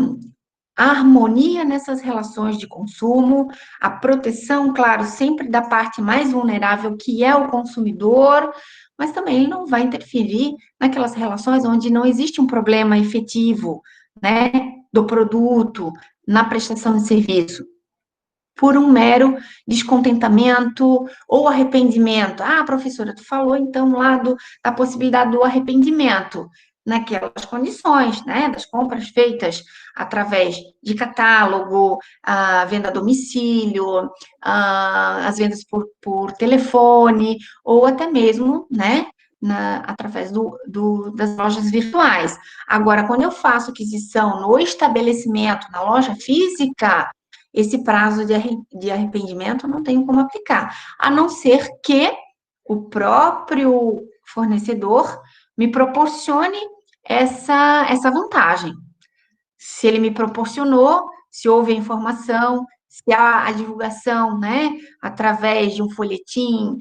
harmonia nessas relações de consumo, a proteção, claro, sempre da parte mais vulnerável, que é o consumidor, mas também ele não vai interferir naquelas relações onde não existe um problema efetivo, né, do produto, na prestação de serviço, por um mero descontentamento ou arrependimento. Ah, professora, tu falou então lá da possibilidade do arrependimento, naquelas condições, né, das compras feitas através de catálogo, a venda a domicílio, as vendas por telefone, ou até mesmo, né, através das lojas virtuais. Agora, quando eu faço aquisição no estabelecimento, na loja física, esse prazo de arrependimento não tenho como aplicar, a não ser que o próprio fornecedor me proporcione essa vantagem. Se ele me proporcionou, se houve a informação, se há a divulgação, né, através de um folhetim,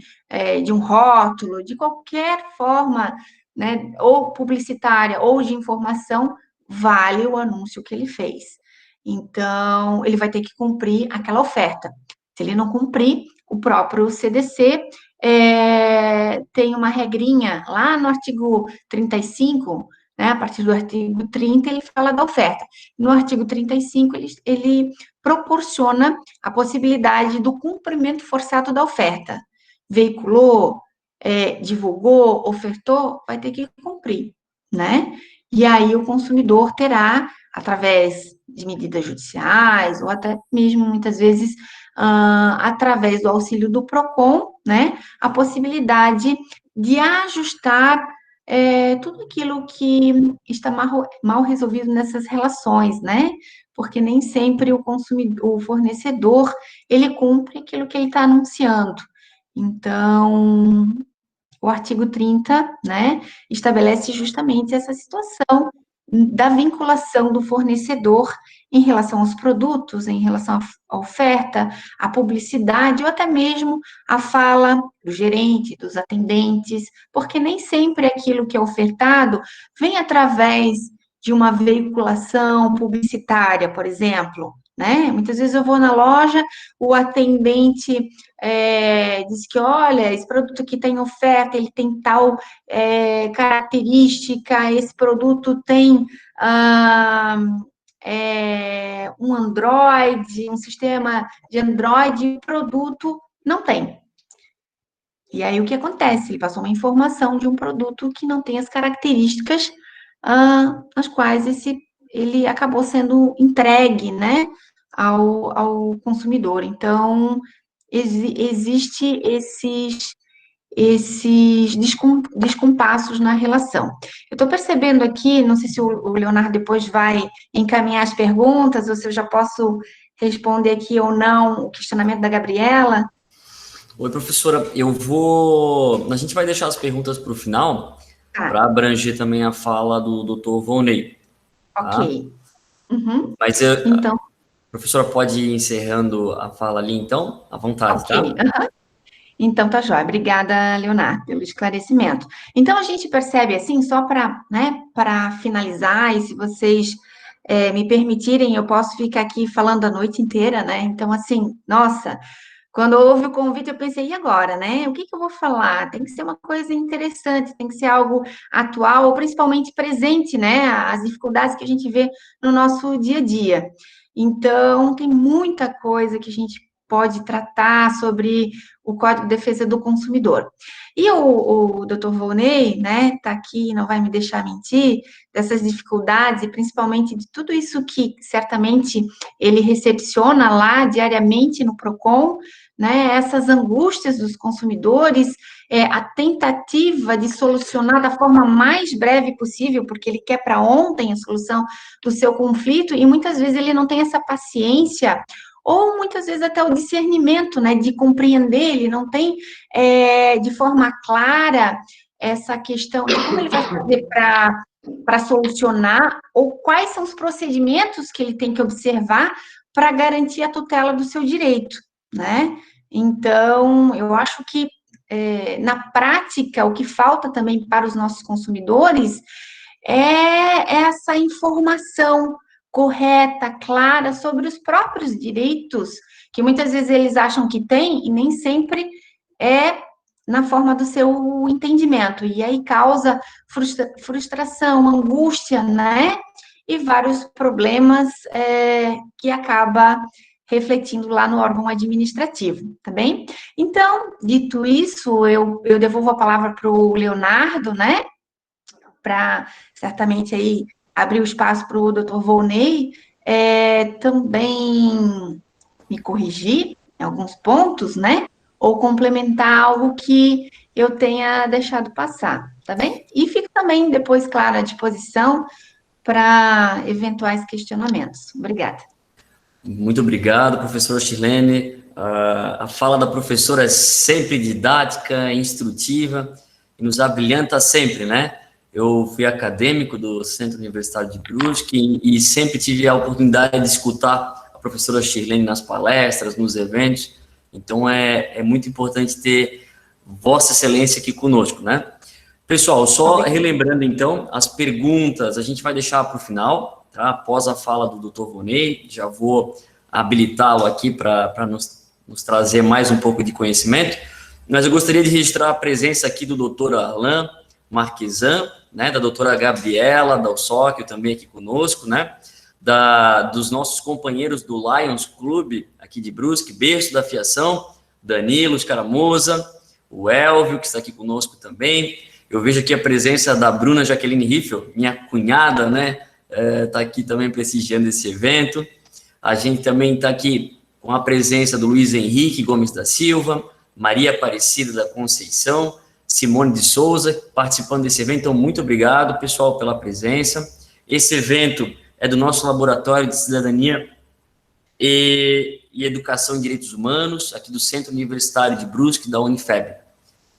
de um rótulo, de qualquer forma, né, ou publicitária ou de informação, vale o anúncio que ele fez. Então, ele vai ter que cumprir aquela oferta. Se ele não cumprir, o próprio CDC tem uma regrinha lá no artigo 35, né, a partir do artigo 30, ele fala da oferta. No artigo 35, ele proporciona a possibilidade do cumprimento forçado da oferta. Veiculou, divulgou, ofertou, vai ter que cumprir, né? E aí o consumidor terá, através de medidas judiciais, ou até mesmo, muitas vezes, através do auxílio do PROCON, né, a possibilidade de ajustar tudo aquilo que está mal resolvido nessas relações, né? Porque nem sempre o consumidor, o fornecedor, ele cumpre aquilo que ele está anunciando. Então, o artigo 30, né, estabelece justamente essa situação da vinculação do fornecedor em relação aos produtos, em relação à oferta, à publicidade, ou até mesmo à fala do gerente, dos atendentes, porque nem sempre aquilo que é ofertado vem através de uma veiculação publicitária, por exemplo, né? Muitas vezes eu vou na loja, o atendente diz que, olha, esse produto aqui tem oferta, ele tem tal característica, esse produto tem um Android, um sistema de Android, e o produto não tem. E aí o que acontece? Ele passou uma informação de um produto que não tem as características as quais ele acabou sendo entregue, né, ao consumidor. Então, existe esses descompassos na relação. Eu estou percebendo aqui, não sei se o Leonardo depois vai encaminhar as perguntas, ou se eu já posso responder aqui ou não o questionamento da Gabriela. Oi, professora, a gente vai deixar as perguntas para o final, para abranger também a fala do Dr. Volney. Tá? Ok. Uhum. Mas então, a professora pode ir encerrando a fala ali, então? À vontade, ok. tá? Uhum. Então, tá jóia. Obrigada, Leonardo, pelo esclarecimento. Então, a gente percebe, assim, só para, né, para finalizar, e se vocês me permitirem, eu posso ficar aqui falando a noite inteira, né? Então, assim, nossa, quando houve o convite, eu pensei, e agora, né? O que que eu vou falar? Tem que ser uma coisa interessante, tem que ser algo atual, ou principalmente presente, né? As dificuldades que a gente vê no nosso dia a dia. Então, tem muita coisa que a gente pode tratar sobre o Código de Defesa do Consumidor. E o Dr. Volney, né, está aqui, não vai me deixar mentir, dessas dificuldades, e principalmente de tudo isso que certamente ele recepciona lá diariamente no PROCON, né, essas angústias dos consumidores, a tentativa de solucionar da forma mais breve possível, porque ele quer para ontem a solução do seu conflito, e muitas vezes ele não tem essa paciência, ou muitas vezes até o discernimento, né, de compreender, ele não tem de forma clara essa questão de como ele vai fazer para solucionar, ou quais são os procedimentos que ele tem que observar para garantir a tutela do seu direito, né? Então, eu acho que, na prática, o que falta também para os nossos consumidores é essa informação correta, clara, sobre os próprios direitos, que muitas vezes eles acham que têm e nem sempre é na forma do seu entendimento. E aí causa frustração, angústia, né? E vários problemas que acaba refletindo lá no órgão administrativo, tá bem? Então, dito isso, eu devolvo a palavra para o Leonardo, né? Para certamente aí abrir o espaço para o Dr. Volney também me corrigir em alguns pontos, né? Ou complementar algo que eu tenha deixado passar, tá bem? E fico também depois, claro, à disposição para eventuais questionamentos. Obrigada. Muito obrigado, professora Shirlene. A fala da professora é sempre didática, instrutiva e nos abrilhanta sempre, né? Eu fui acadêmico do Centro Universitário de Brusque e sempre tive a oportunidade de escutar a professora Shirlene nas palestras, nos eventos. Então, é muito importante ter Vossa Excelência aqui conosco, né? Pessoal, só relembrando, então, as perguntas a gente vai deixar para o final, tá? Após a fala do Dr. Vonei, já vou habilitá-lo aqui para nos trazer mais um pouco de conhecimento, mas eu gostaria de registrar a presença aqui do Dr. Alain Marquesan, né, da doutora Gabriela Dalsóquio também aqui conosco, né, dos nossos companheiros do Lions Club aqui de Brusque, berço da fiação, Danilo Escaramuza, o Elvio, que está aqui conosco também. Eu vejo aqui a presença da Bruna Jaqueline Riffel, minha cunhada, né, está aqui também prestigiando esse evento. A gente também está aqui com a presença do Luiz Henrique Gomes da Silva, Maria Aparecida da Conceição, Simone de Souza, participando desse evento. Então, muito obrigado, pessoal, pela presença. Esse evento é do nosso Laboratório de Cidadania e Educação em Direitos Humanos, aqui do Centro Universitário de Brusque, da Unifeb.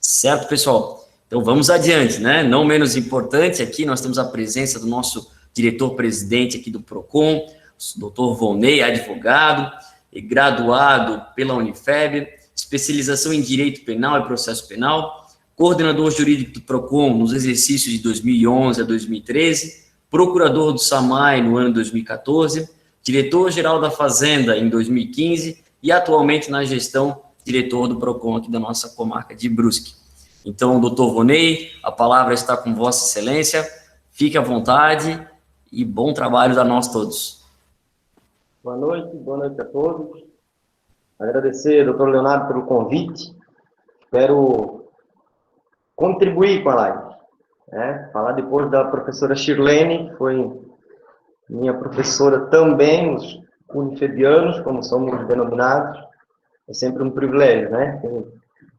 Certo, pessoal? Então, vamos adiante, né? Não menos importante, aqui nós temos a presença do nosso diretor-presidente aqui do PROCON, o Dr. Vonei, advogado, e graduado pela Unifeb, especialização em Direito Penal e Processo Penal, coordenador jurídico do PROCON nos exercícios de 2011 a 2013, procurador do SAMAI no ano 2014, diretor-geral da Fazenda em 2015 e atualmente na gestão diretor do PROCON aqui da nossa comarca de Brusque. Então, doutor Vonei, a palavra está com Vossa Excelência, fique à vontade e bom trabalho a nós todos. Boa noite a todos. Agradecer, doutor Leonardo, pelo convite. Espero contribuir com a live. Falar depois da professora Shirlene, que foi minha professora também, os unifebianos, como somos denominados. É sempre um privilégio, né?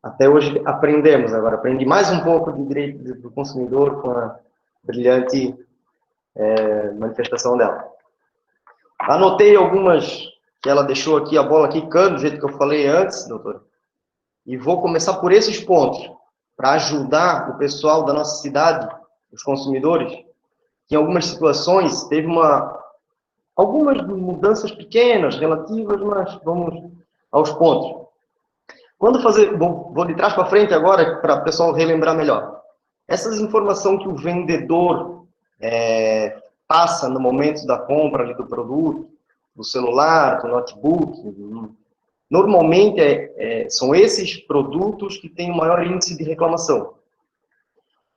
Até hoje aprendemos agora. Aprendi mais um pouco de direito do consumidor com a brilhante manifestação dela. Anotei algumas que ela deixou aqui, a bola quicando, do jeito que eu falei antes, doutor. E vou começar por esses pontos, para ajudar o pessoal da nossa cidade, os consumidores, que em algumas situações teve algumas mudanças pequenas, relativas, mas vamos aos pontos. Vou de trás para frente agora, para o pessoal relembrar melhor. Essas informações que o vendedor passa no momento da compra ali do produto, do celular, do notebook, normalmente são esses produtos que têm o maior índice de reclamação.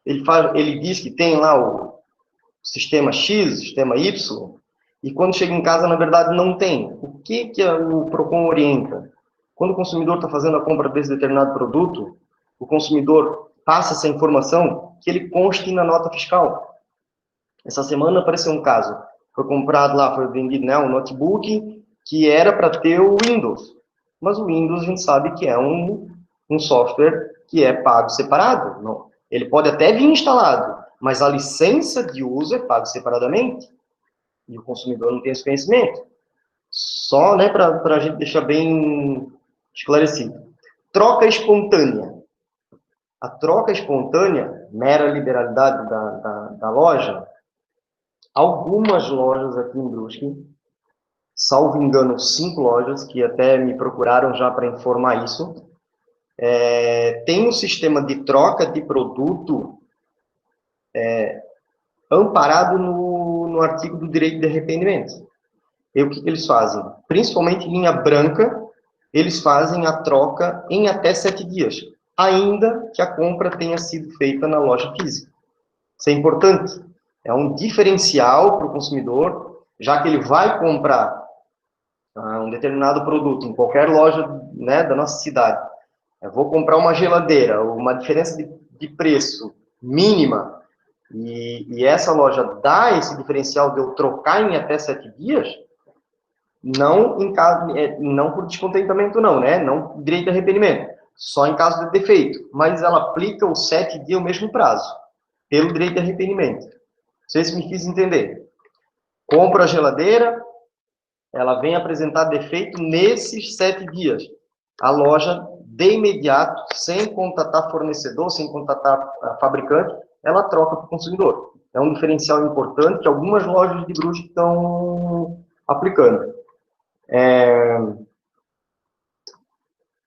Ele diz que tem lá o sistema X, o sistema Y, e quando chega em casa, na verdade, não tem. O que o PROCON orienta? Quando o consumidor está fazendo a compra desse determinado produto, o consumidor passa essa informação que ele conste na nota fiscal. Essa semana apareceu um caso. Foi comprado lá, foi vendido, né, um notebook que era para ter o Windows. Mas o Windows a gente sabe que é um software que é pago separado. Não. Ele pode até vir instalado, mas a licença de uso é pago separadamente. E o consumidor não tem esse conhecimento. Só, né, para a gente deixar bem esclarecido. Troca espontânea. A troca espontânea, mera liberalidade da loja, algumas lojas aqui em Brusque, salvo engano, 5 lojas, que até me procuraram já para informar isso, tem um sistema de troca de produto amparado no artigo do direito de arrependimento. E o que eles fazem? Principalmente em linha branca, eles fazem a troca em até 7 dias, ainda que a compra tenha sido feita na loja física. Isso é importante. É um diferencial para o consumidor, já que ele vai comprar um determinado produto em qualquer loja, né, da nossa cidade. Eu vou comprar uma geladeira, uma diferença de preço mínima, e essa loja dá esse diferencial de eu trocar em até 7 dias, não por descontentamento não, né? Não direito de arrependimento, só em caso de defeito, mas ela aplica os 7 dias o mesmo prazo, pelo direito de arrependimento. Não sei se me fiz entender. Compro a geladeira, ela vem apresentar defeito nesses 7 dias. A loja, de imediato, sem contatar fornecedor, sem contatar fabricante, ela troca para o consumidor. É um diferencial importante que algumas lojas de Brusque estão aplicando.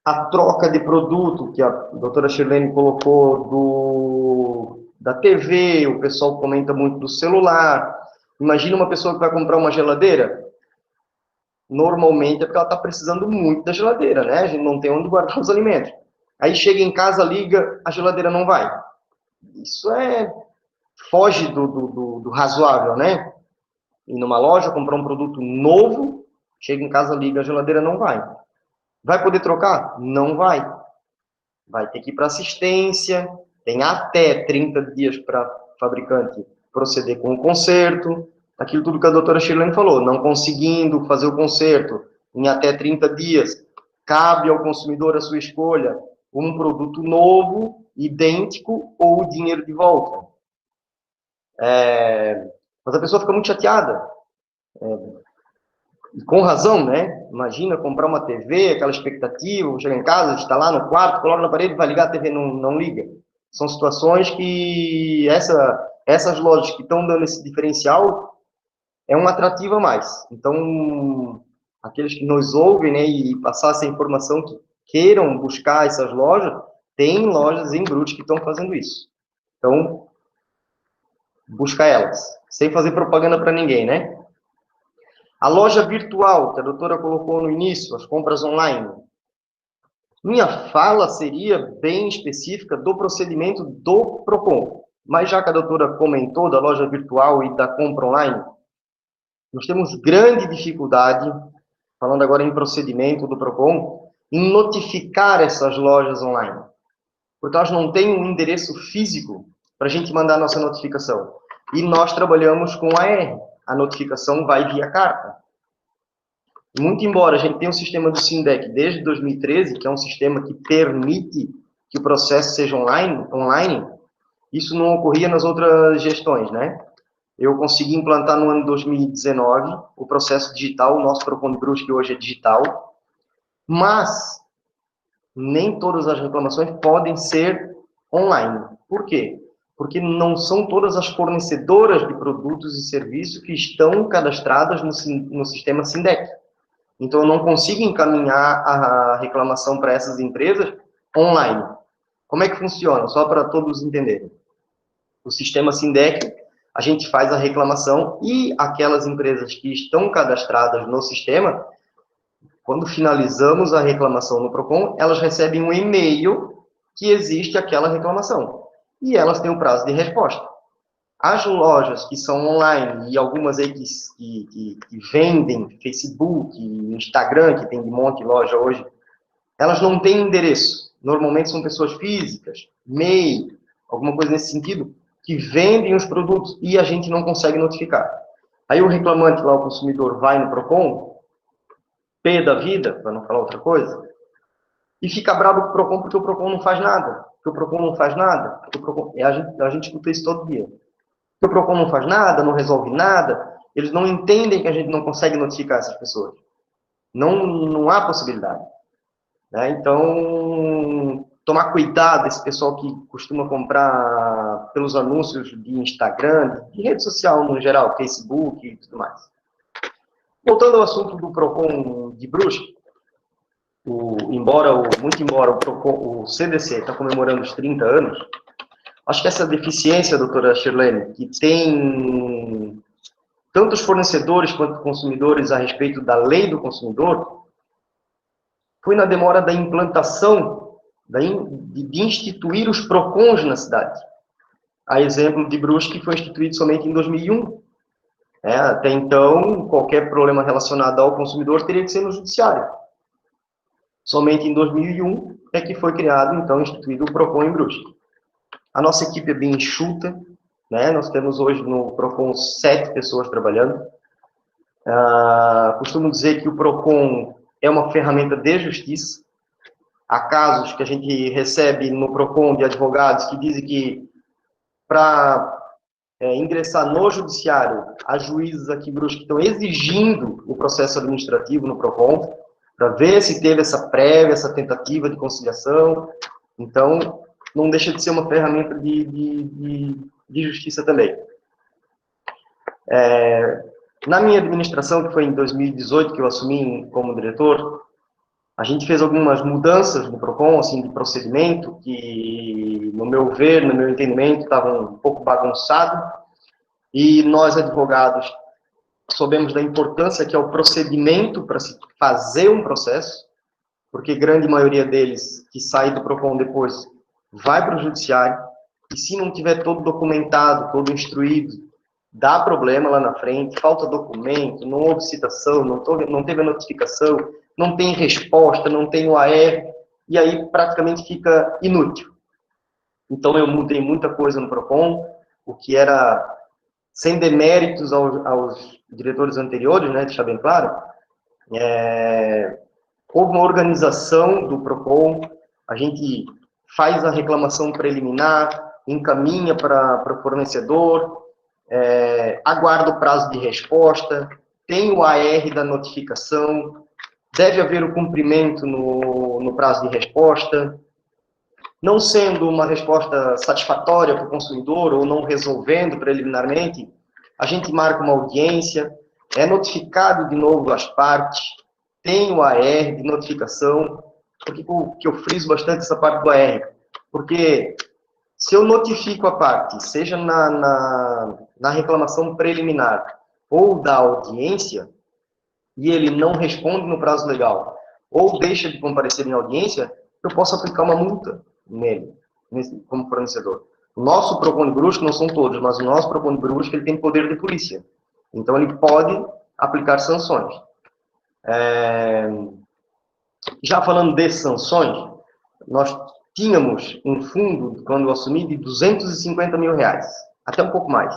A troca de produto, que a doutora Shirlene colocou da TV, o pessoal comenta muito do celular. Imagina uma pessoa que vai comprar uma geladeira, normalmente é porque ela está precisando muito da geladeira, né? A gente não tem onde guardar os alimentos. Aí chega em casa, liga, a geladeira não vai. Isso foge do razoável, né? Ir numa loja, comprar um produto novo, chega em casa, liga, a geladeira não vai. Vai poder trocar? Não vai. Vai ter que ir para assistência, tem até 30 dias para fabricante proceder com o conserto, aquilo tudo que a doutora Shirlene falou, não conseguindo fazer o conserto em até 30 dias, cabe ao consumidor a sua escolha, um produto novo, idêntico, ou o dinheiro de volta. Mas a pessoa fica muito chateada. E com razão, né? Imagina comprar uma TV, aquela expectativa, vou chegar em casa, instalar no quarto, coloca na parede, vai ligar, a TV não liga. São situações que essas lojas que estão dando esse diferencial é um atrativo a mais. Então, aqueles que nos ouvem, né, e passar essa informação, que queiram buscar essas lojas, tem lojas em Brusque que estão fazendo isso. Então, busca elas, sem fazer propaganda para ninguém, né? A loja virtual, que a doutora colocou no início, as compras online. Minha fala seria bem específica do procedimento do PROCON. Mas já que a doutora comentou da loja virtual e da compra online, nós temos grande dificuldade, falando agora em procedimento do PROCON, em notificar essas lojas online. Porque elas não têm um endereço físico para a gente mandar a nossa notificação. E nós trabalhamos com AR. A notificação vai via carta. Muito embora a gente tenha um sistema do SINDEC desde 2013, que é um sistema que permite que o processo seja online, isso não ocorria nas outras gestões, né? Eu consegui implantar no ano de 2019 o processo digital, o nosso PROCON de Brusque hoje é digital, mas nem todas as reclamações podem ser online. Por quê? Porque não são todas as fornecedoras de produtos e serviços que estão cadastradas no sistema SINDEC. Então, eu não consigo encaminhar a reclamação para essas empresas online. Como é que funciona? Só para todos entenderem. O sistema SINDEC, a gente faz a reclamação e aquelas empresas que estão cadastradas no sistema, quando finalizamos a reclamação no PROCON, elas recebem um e-mail que existe aquela reclamação. E elas têm um prazo de resposta. As lojas que são online e algumas aí que vendem Facebook, Instagram, que tem de monte de loja hoje, elas não têm endereço. Normalmente são pessoas físicas, MEI, alguma coisa nesse sentido, que vendem os produtos e a gente não consegue notificar. Aí o reclamante lá, o consumidor, vai no PROCON, pé da vida, para não falar outra coisa, e fica bravo com o PROCON porque o PROCON não faz nada. Porque o PROCON não faz nada. Porque o PROCON... a gente escuta isso todo dia. Que o PROCON não faz nada, não resolve nada, eles não entendem que a gente não consegue notificar essas pessoas. Não há possibilidade. Né? Então, tomar cuidado, esse pessoal que costuma comprar pelos anúncios de Instagram, de rede social no geral, Facebook e tudo mais. Voltando ao assunto do PROCON de Brusque, muito embora o CDC está comemorando os 30 anos, acho que essa deficiência, doutora Shirlene, que tem tanto os fornecedores quanto consumidores a respeito da lei do consumidor, foi na demora da implantação, de instituir os PROCONs na cidade. A exemplo de Brusque, que foi instituído somente em 2001. Até então, qualquer problema relacionado ao consumidor teria que ser no judiciário. Somente em 2001 é que foi criado, então, instituído o PROCON em Brusque. A nossa equipe é bem enxuta, né? Nós temos hoje no PROCON 7 pessoas trabalhando. Costumo dizer que o PROCON é uma ferramenta de justiça. Há casos que a gente recebe no PROCON de advogados que dizem que para ingressar no judiciário a juízes aqui Brusque que estão exigindo o processo administrativo no PROCON, para ver se teve essa prévia, essa tentativa de conciliação. Então, não deixa de ser uma ferramenta de justiça também. Na minha administração, que foi em 2018 que eu assumi como diretor, a gente fez algumas mudanças no PROCON, assim, de procedimento, que, no meu ver, no meu entendimento, estavam um pouco bagunçados, e nós, advogados, soubemos da importância que é o procedimento para se fazer um processo, porque grande maioria deles que sai do PROCON depois vai para o judiciário, e se não tiver todo documentado, todo instruído, dá problema lá na frente, falta documento, não houve citação, não teve a notificação, não tem resposta, não tem o AR, e aí praticamente fica inútil. Então eu mudei muita coisa no PROCON, o que era sem deméritos aos diretores anteriores, né, deixar bem claro, houve uma organização do PROCON, a gente faz a reclamação preliminar, encaminha para o fornecedor, aguarda o prazo de resposta, tem o AR da notificação, deve haver o cumprimento no prazo de resposta. Não sendo uma resposta satisfatória para o consumidor ou não resolvendo preliminarmente, a gente marca uma audiência, é notificado de novo as partes, tem o AR de notificação. Por que eu friso bastante essa parte do AR? Porque se eu notifico a parte, seja na reclamação preliminar ou da audiência, e ele não responde no prazo legal, ou deixa de comparecer em audiência, eu posso aplicar uma multa nele, como fornecedor. O nosso PROCON de Brusque, não são todos, mas o nosso PROCON de Brusque, ele tem poder de polícia. Então, ele pode aplicar sanções. Já falando de sanções, nós tínhamos um fundo, quando eu assumi, de 250 mil reais, até um pouco mais,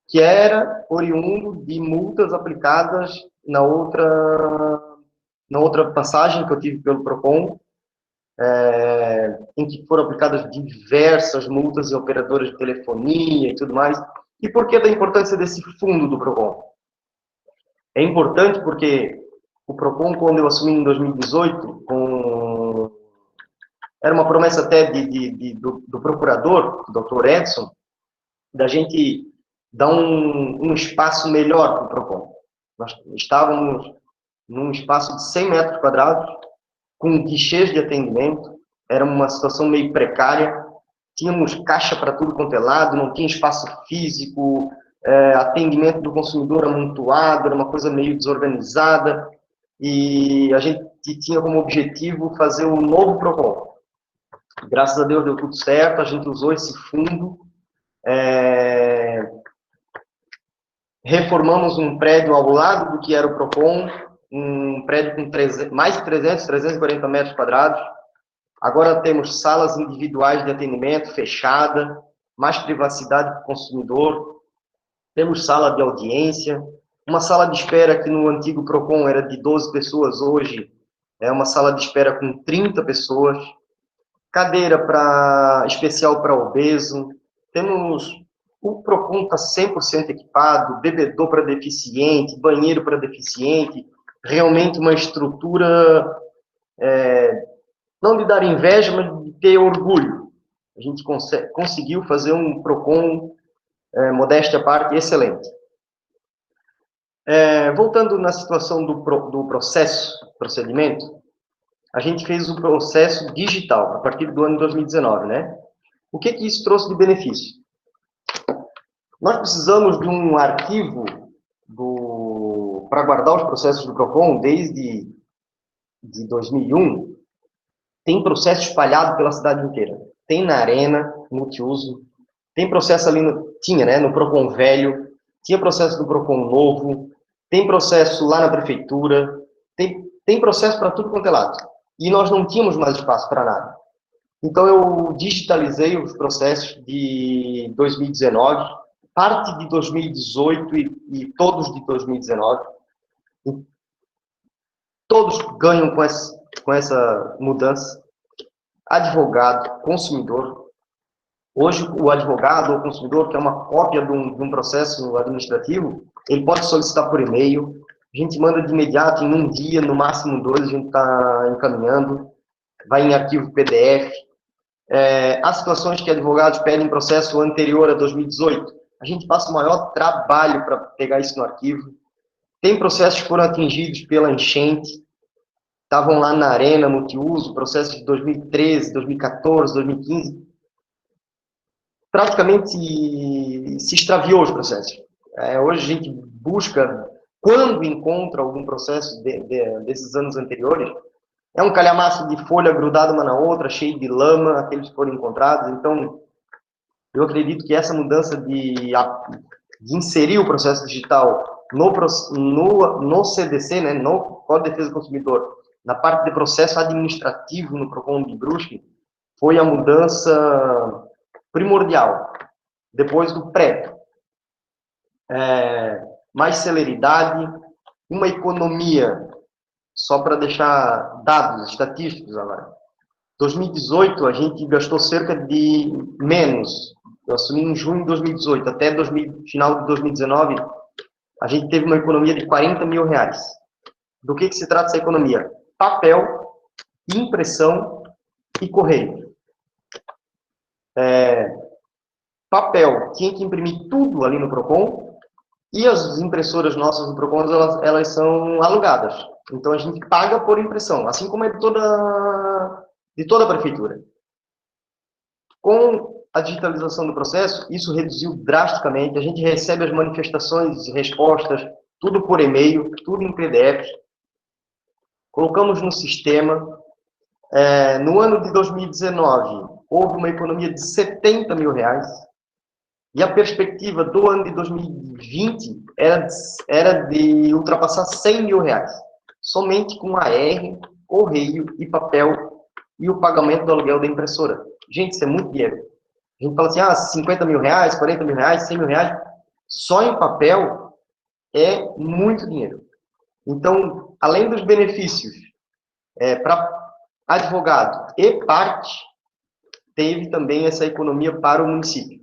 que era oriundo de multas aplicadas na outra passagem que eu tive pelo PROCON, em que foram aplicadas diversas multas em operadoras de telefonia e tudo mais. E por que da importância desse fundo do PROCON? É importante porque o PROCON, quando eu assumi em 2018, era uma promessa até do procurador, o Dr. Edson, da gente dar um espaço melhor para o PROCON. Nós estávamos num espaço de 100 metros quadrados, com guichês de atendimento, era uma situação meio precária, tínhamos caixa para tudo quanto é lado, não tinha espaço físico, atendimento do consumidor amontoado, era uma coisa meio desorganizada, e a gente tinha como objetivo fazer um novo PROCON. Graças a Deus deu tudo certo, a gente usou esse fundo, reformamos um prédio ao lado do que era o PROCON, um prédio com mais de 340 metros quadrados. Agora temos salas individuais de atendimento fechada, mais privacidade para o consumidor. Temos sala de audiência, uma sala de espera que no antigo PROCON era de 12 pessoas, hoje é uma sala de espera com 30 pessoas. Cadeira especial para obeso. O PROCON está 100% equipado, bebedouro para deficiente, banheiro para deficiente, realmente uma estrutura, não de dar inveja, mas de ter orgulho. A gente conseguiu fazer um PROCON, modéstia à parte, excelente. Voltando na situação do procedimento, a gente fez o processo digital, a partir do ano 2019, né? O que isso trouxe de benefício? Nós precisamos de um arquivo para guardar os processos do PROCON desde 2001. Tem processo espalhado pela cidade inteira. Tem na Arena, multiuso. Tem processo ali, no PROCON velho. Tinha processo do PROCON novo. Tem processo lá na prefeitura. Tem processo para tudo quanto é lado. E nós não tínhamos mais espaço para nada. Então, eu digitalizei os processos de 2019, parte de 2018 e todos de 2019. Todos ganham com essa mudança. Advogado, consumidor. Hoje, o advogado ou consumidor, que é uma cópia de um processo administrativo, ele pode solicitar por e-mail, a gente manda de imediato, em um dia, no máximo 2, a gente está encaminhando, vai em arquivo PDF. Há situações que advogados pedem processo anterior a 2018, a gente passa o maior trabalho para pegar isso no arquivo. Tem processos que foram atingidos pela enchente, estavam lá na Arena Multiuso, processos de 2013, 2014, 2015, praticamente se extraviou os processos. Hoje a gente busca, quando encontra algum processo desses anos anteriores, é um calhamaço de folha grudada uma na outra, cheio de lama, aqueles que foram encontrados. Então, eu acredito que essa mudança de inserir o processo digital no CDC, né, no Código de Defesa do Consumidor, na parte de processo administrativo no PROCON de Brusque, foi a mudança primordial, depois do pré. Mais celeridade, uma economia, só para deixar dados estatísticos agora. 2018, a gente gastou cerca de menos, eu assumi em junho de 2018, até final de 2019, a gente teve uma economia de 40 mil reais. Do que se trata essa economia? Papel, impressão e correio. Papel, tinha que imprimir tudo ali no PROCON, e as impressoras nossas no PROCON, elas são alugadas. Então, a gente paga por impressão, assim como é de toda a prefeitura. Com a digitalização do processo, isso reduziu drasticamente. A gente recebe as manifestações, respostas, tudo por e-mail, tudo em PDF. Colocamos no sistema. No ano de 2019, houve uma economia de 70 mil reais. E a perspectiva do ano de 2020 era de ultrapassar 100 mil reais. Somente com AR, correio e papel e o pagamento do aluguel da impressora. Gente, isso é muito dinheiro. A gente fala assim, 50 mil reais, 40 mil reais, 100 mil reais. Só em papel é muito dinheiro. Então, além dos benefícios para advogado e parte, teve também essa economia para o município.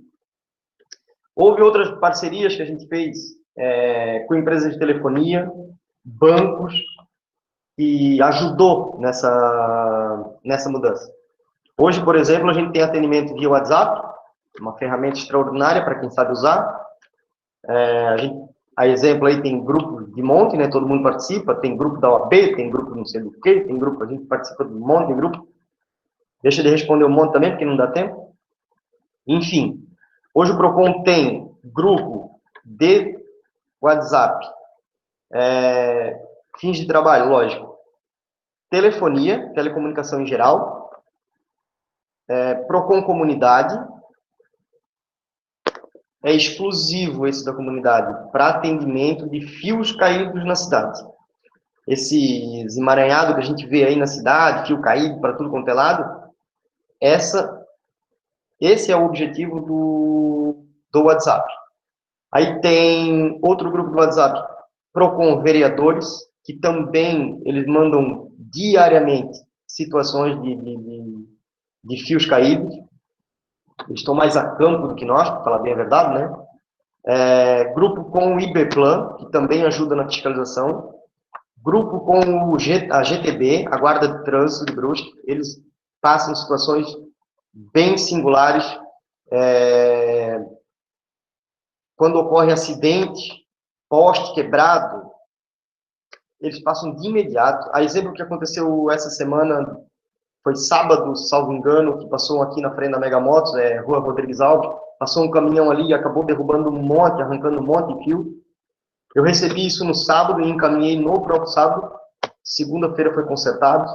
Houve outras parcerias que a gente fez com empresas de telefonia, bancos, e ajudou nessa mudança. Hoje, por exemplo, a gente tem atendimento via WhatsApp, uma ferramenta extraordinária para quem sabe usar. A exemplo aí tem grupo de monte, né? Todo mundo participa, tem grupo da OAB, tem grupo não sei do que, tem grupo, a gente participa de um monte de grupo. Deixa de responder um monte também, porque não dá tempo. Enfim, hoje o PROCON tem grupo de WhatsApp, fins de trabalho, lógico, telefonia, telecomunicação em geral, PROCON Comunidade, é exclusivo esse da comunidade, para atendimento de fios caídos na cidade. Esses emaranhados que a gente vê aí na cidade, fio caído para tudo quanto é lado, esse é o objetivo do WhatsApp. Aí tem outro grupo do WhatsApp, PROCON Vereadores, que também eles mandam diariamente situações de fios caídos. Eles estão mais a campo do que nós, para falar bem a verdade, né? Grupo com o IBPlan, que também ajuda na fiscalização. Grupo com a GTB, a Guarda de Trânsito de Brusque. Eles passam situações bem singulares. Quando ocorre acidente, poste quebrado, eles passam de imediato. A exemplo que aconteceu essa semana, foi sábado, salvo engano, que passou aqui na frente da Mega Motos, Rua Rodrigues Alves, passou um caminhão ali e acabou derrubando um monte, arrancando um monte de fio. Eu recebi isso no sábado e encaminhei no próprio sábado. Segunda-feira foi consertado.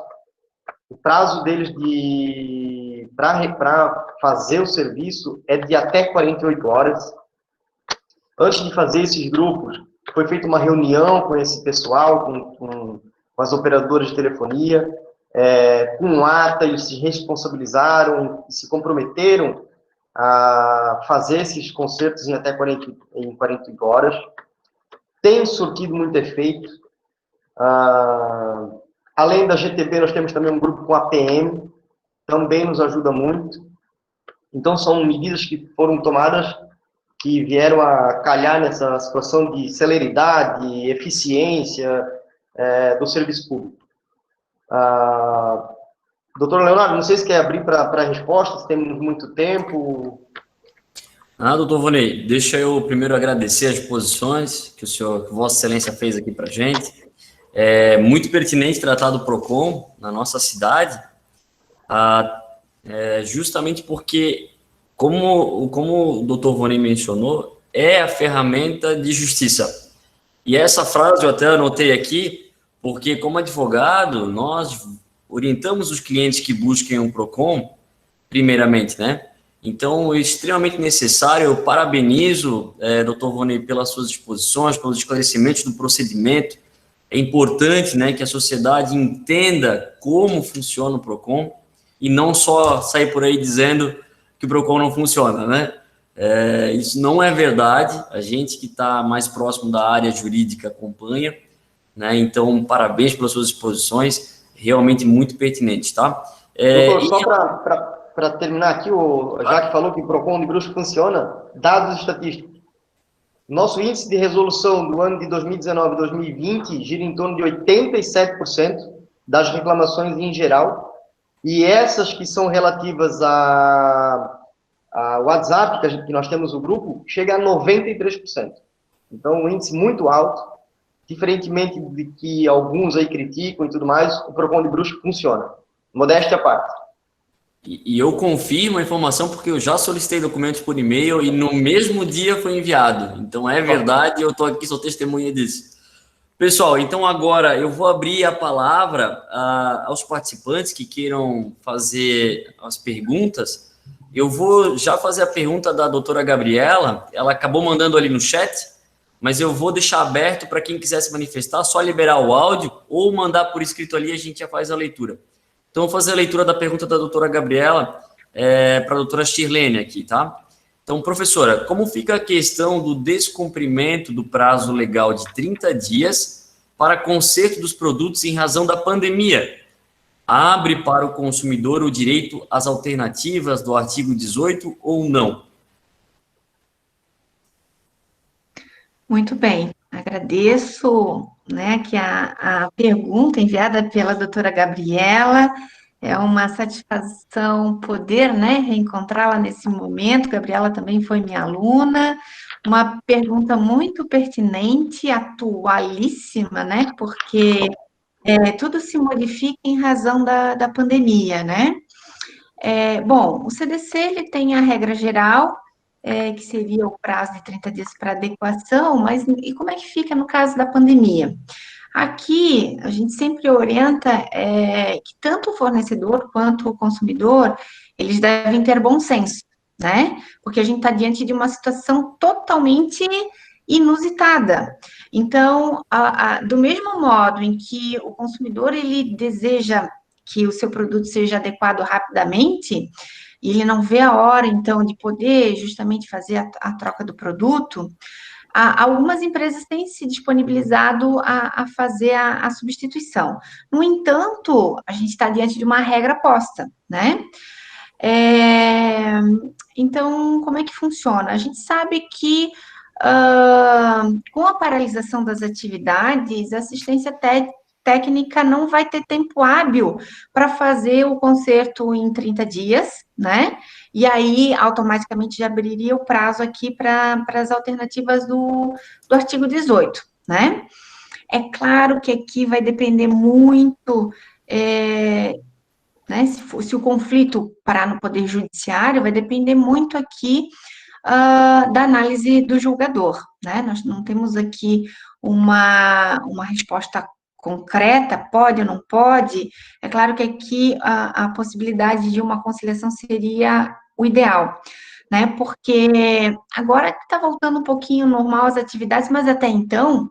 O prazo deles para fazer o serviço é de até 48 horas. Antes de fazer esses grupos, foi feita uma reunião com esse pessoal, com as operadoras de telefonia, com ata, eles se responsabilizaram, se comprometeram a fazer esses concertos em até 48 horas. Tem surtido muito efeito. Além da GTB, nós temos também um grupo com a PM, também nos ajuda muito. Então, são medidas que foram tomadas que vieram a calhar nessa situação de celeridade, eficiência do serviço público. Doutor Leonardo, não sei se quer abrir para respostas, temos muito tempo. Doutor Vonei, deixa eu primeiro agradecer as posições que que Vossa Excelência fez aqui para a gente. É muito pertinente tratar do PROCON na nossa cidade, justamente porque, como o doutor Vonei mencionou, é a ferramenta de justiça. E essa frase eu até anotei aqui, porque como advogado, nós orientamos os clientes que busquem um PROCON, primeiramente, né? Então, é extremamente necessário, eu parabenizo, doutor Vonei, pelas suas exposições, pelos esclarecimentos do procedimento. É importante, né, que a sociedade entenda como funciona o PROCON e não só sair por aí dizendo que o PROCON não funciona, né? Isso não é verdade, a gente que está mais próximo da área jurídica acompanha, né? Então, parabéns pelas suas exposições, realmente muito pertinentes, tá? Doutor, só para terminar aqui, já que falou que o PROCON de Brusque funciona, dados estatísticos. Nosso índice de resolução do ano de 2019 e 2020 gira em torno de 87% das reclamações em geral, e essas que são relativas a WhatsApp, que nós temos o grupo, chega a 93%. Então, um índice muito alto, diferentemente de que alguns aí criticam e tudo mais, o PROCON de Brusque funciona. Modéstia à parte. E eu confirmo a informação porque eu já solicitei documentos por e-mail e no mesmo dia foi enviado. Então, é verdade, eu estou aqui, sou testemunha disso. Pessoal, então agora eu vou abrir a palavra aos participantes que queiram fazer as perguntas. Eu vou já fazer a pergunta da doutora Gabriela, ela acabou mandando ali no chat, mas eu vou deixar aberto para quem quiser se manifestar, só liberar o áudio ou mandar por escrito ali, a gente já faz a leitura. Então, vou fazer a leitura da pergunta da doutora Gabriela para a doutora Shirlene aqui, tá? Então, professora, como fica a questão do descumprimento do prazo legal de 30 dias para conserto dos produtos em razão da pandemia? Abre para o consumidor o direito às alternativas do artigo 18 ou não? Muito bem, agradeço, né, que a pergunta enviada pela doutora Gabriela, é uma satisfação poder, né, reencontrá-la nesse momento. Gabriela também foi minha aluna, uma pergunta muito pertinente, atualíssima, né, porque tudo se modifica em razão da pandemia, né? Bom, o CDC, ele tem a regra geral, que seria o prazo de 30 dias para adequação, mas e como é que fica no caso da pandemia? Aqui, a gente sempre orienta que tanto o fornecedor quanto o consumidor, eles devem ter bom senso, né? Porque a gente está diante de uma situação totalmente inusitada. Então, do mesmo modo em que o consumidor, ele deseja que o seu produto seja adequado rapidamente, e ele não vê a hora, então, de poder justamente fazer a troca do produto, algumas empresas têm se disponibilizado a fazer a substituição. No entanto, a gente está diante de uma regra posta, né? Então, como é que funciona? A gente sabe que com a paralisação das atividades, a assistência técnica não vai ter tempo hábil para fazer o conserto em 30 dias, né? E aí, automaticamente, já abriria o prazo aqui para as alternativas do artigo 18, né? É claro que aqui vai depender muito, né? Se o conflito parar no Poder Judiciário, vai depender muito aqui da análise do julgador, né? Nós não temos aqui uma resposta concreta, pode ou não pode. É claro que aqui a possibilidade de uma conciliação seria o ideal, né? Porque agora que está voltando um pouquinho normal as atividades, mas até então,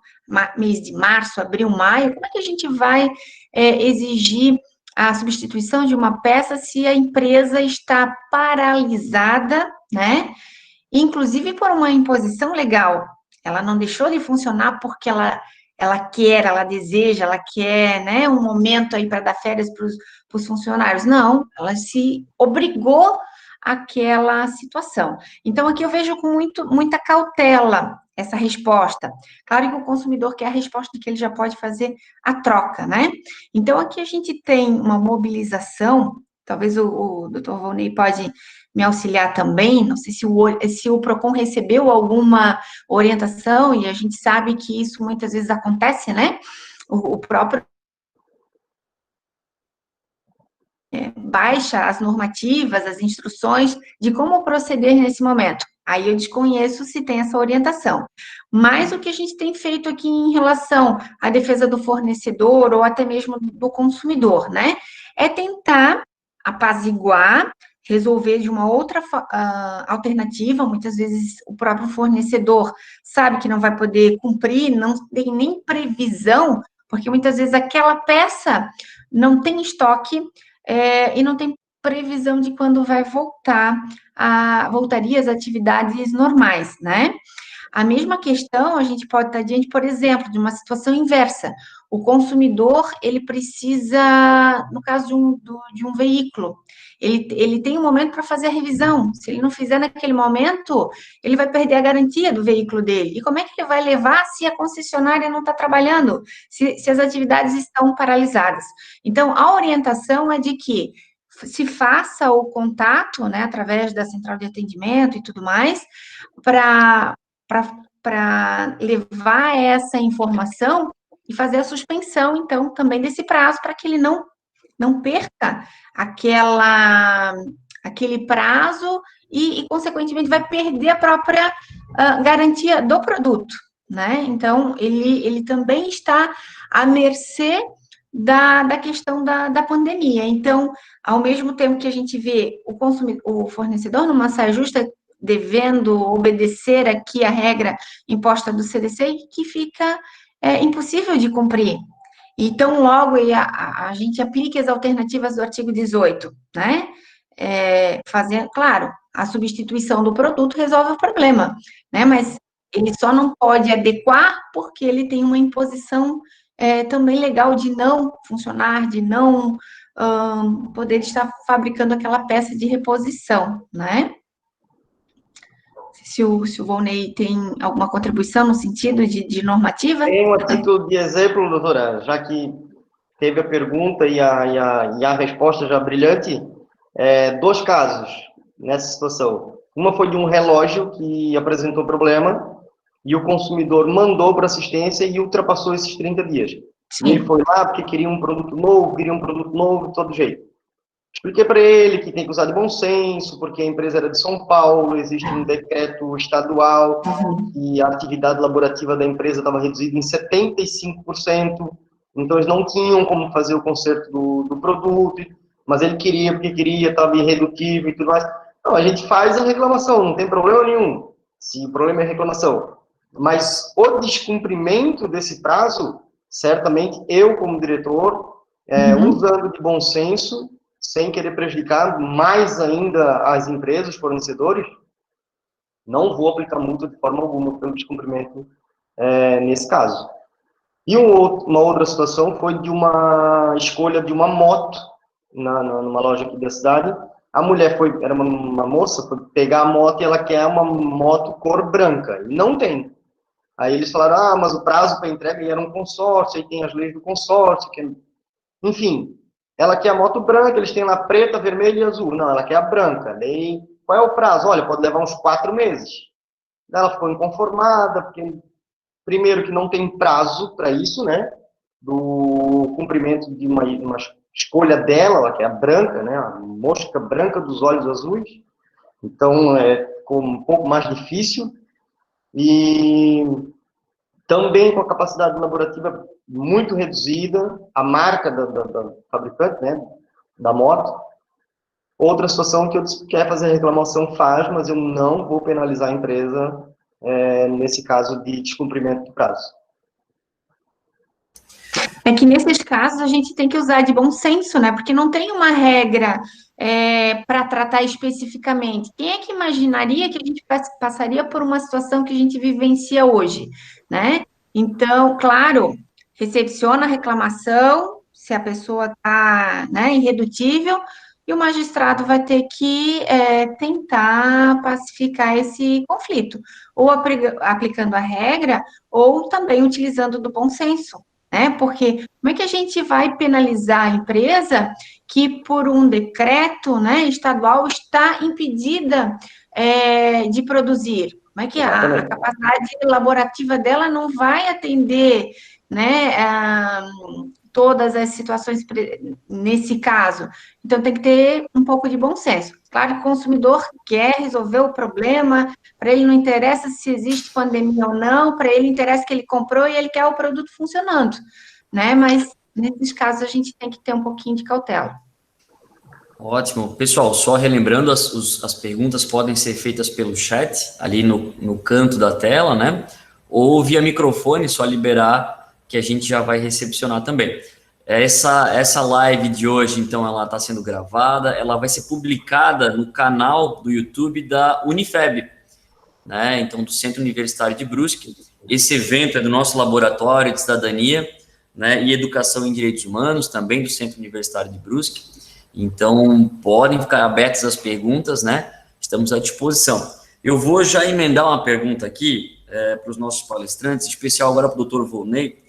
mês de março, abril, maio, como é que a gente vai exigir a substituição de uma peça se a empresa está paralisada, né? Inclusive por uma imposição legal. Ela não deixou de funcionar porque ela quer, ela deseja, ela quer, né, um momento aí para dar férias para os funcionários. Não, ela se obrigou aquela situação. Então, aqui eu vejo com muita cautela essa resposta. Claro que o consumidor quer a resposta que ele já pode fazer a troca, né? Então, aqui a gente tem uma mobilização, talvez o Dr. Volney pode me auxiliar também, não sei se o PROCON recebeu alguma orientação, e a gente sabe que isso muitas vezes acontece, né? O próprio baixa as normativas, as instruções de como proceder nesse momento. Aí eu desconheço se tem essa orientação. Mas o que a gente tem feito aqui em relação à defesa do fornecedor ou até mesmo do consumidor, né? É tentar apaziguar, resolver de uma outra alternativa. Muitas vezes o próprio fornecedor sabe que não vai poder cumprir, não tem nem previsão, porque muitas vezes aquela peça não tem estoque, e não tem previsão de quando vai voltaria às atividades normais, né? A mesma questão, a gente pode estar diante, por exemplo, de uma situação inversa. O consumidor, ele precisa, no caso de um veículo, ele tem um momento para fazer a revisão. Se ele não fizer naquele momento, ele vai perder a garantia do veículo dele. E como é que ele vai levar se a concessionária não está trabalhando, se as atividades estão paralisadas? Então, a orientação é de que se faça o contato, né, através da central de atendimento e tudo mais, para levar essa informação e fazer a suspensão, então, também desse prazo, para que ele não perca aquele prazo e, consequentemente, vai perder a própria garantia do produto, né? Então, ele também está à mercê da questão da pandemia. Então, ao mesmo tempo que a gente vê o fornecedor numa saia justa, devendo obedecer aqui a regra imposta do CDC, que fica impossível de cumprir. Então, logo a gente aplica as alternativas do artigo 18, né? Claro, a substituição do produto resolve o problema, né? Mas ele só não pode adequar porque ele tem uma imposição também legal de não funcionar, de não poder estar fabricando aquela peça de reposição, né? Se o Volney tem alguma contribuição no sentido de normativa? Tem um título de exemplo, doutora, já que teve a pergunta e a resposta já brilhante, dois casos nessa situação. Uma foi de um relógio que apresentou problema e o consumidor mandou para assistência e ultrapassou esses 30 dias. Sim. E ele foi lá porque queria um produto novo de todo jeito. Expliquei para ele que tem que usar de bom senso, porque a empresa era de São Paulo, existe um decreto estadual e a atividade laborativa da empresa estava reduzida em 75%, então eles não tinham como fazer o conserto do produto, mas ele queria, porque queria, estava irredutível e tudo mais. Não, a gente faz a reclamação, não tem problema nenhum, se o problema é a reclamação. Mas o descumprimento desse prazo, certamente eu, como diretor, usando de bom senso, sem querer prejudicar mais ainda as empresas, os fornecedores, não vou aplicar multa de forma alguma pelo descumprimento nesse caso. E uma outra situação foi de uma escolha de uma moto numa loja aqui da cidade. A mulher era uma moça, foi pegar a moto e ela quer uma moto cor branca. E não tem. Aí eles falaram, mas o prazo para entrega era um consórcio, aí tem as leis do consórcio, enfim. Ela quer a moto branca, eles têm lá preta, vermelha e azul. Não, ela quer a branca. Daí, qual é o prazo? Olha, pode levar uns 4 meses. Ela ficou inconformada, porque, primeiro, que não tem prazo para isso, né? Do cumprimento de uma escolha dela, ela quer a branca, né? A mosca branca dos olhos azuis. Então, ficou um pouco mais difícil. E também com a capacidade laborativa muito reduzida, a marca da fabricante, né, da moto. Outra situação que eu disse que quer fazer reclamação faz, mas eu não vou penalizar a empresa nesse caso de descumprimento do prazo. É que nesses casos a gente tem que usar de bom senso, né? Porque não tem uma regra para tratar especificamente. Quem é que imaginaria que a gente passaria por uma situação que a gente vivencia hoje, né? Então, claro, recepciona a reclamação, se a pessoa está, né, irredutível, e o magistrado vai ter que tentar pacificar esse conflito, ou aplicando a regra, ou também utilizando do bom senso, né? Porque como é que a gente vai penalizar a empresa que, por um decreto, né, estadual, está impedida de produzir? Como é que a capacidade laborativa dela não vai atender, né, todas as situações nesse caso? Então, tem que ter um pouco de bom senso. Claro que o consumidor quer resolver o problema, para ele não interessa se existe pandemia ou não, para ele interessa que ele comprou e ele quer o produto funcionando, né? Mas, nesses casos, a gente tem que ter um pouquinho de cautela. Ótimo. Pessoal, só relembrando, as perguntas podem ser feitas pelo chat, ali no canto da tela, né? Ou via microfone, só liberar que a gente já vai recepcionar também. Essa live de hoje, então, ela está sendo gravada, ela vai ser publicada no canal do YouTube da Unifeb, né? Então, do Centro Universitário de Brusque. Esse evento é do nosso Laboratório de Cidadania, né, e Educação em Direitos Humanos, também do Centro Universitário de Brusque. Então, podem ficar abertas as perguntas, né? Estamos à disposição. Eu vou já emendar uma pergunta aqui para os nossos palestrantes, em especial agora para o doutor Volney,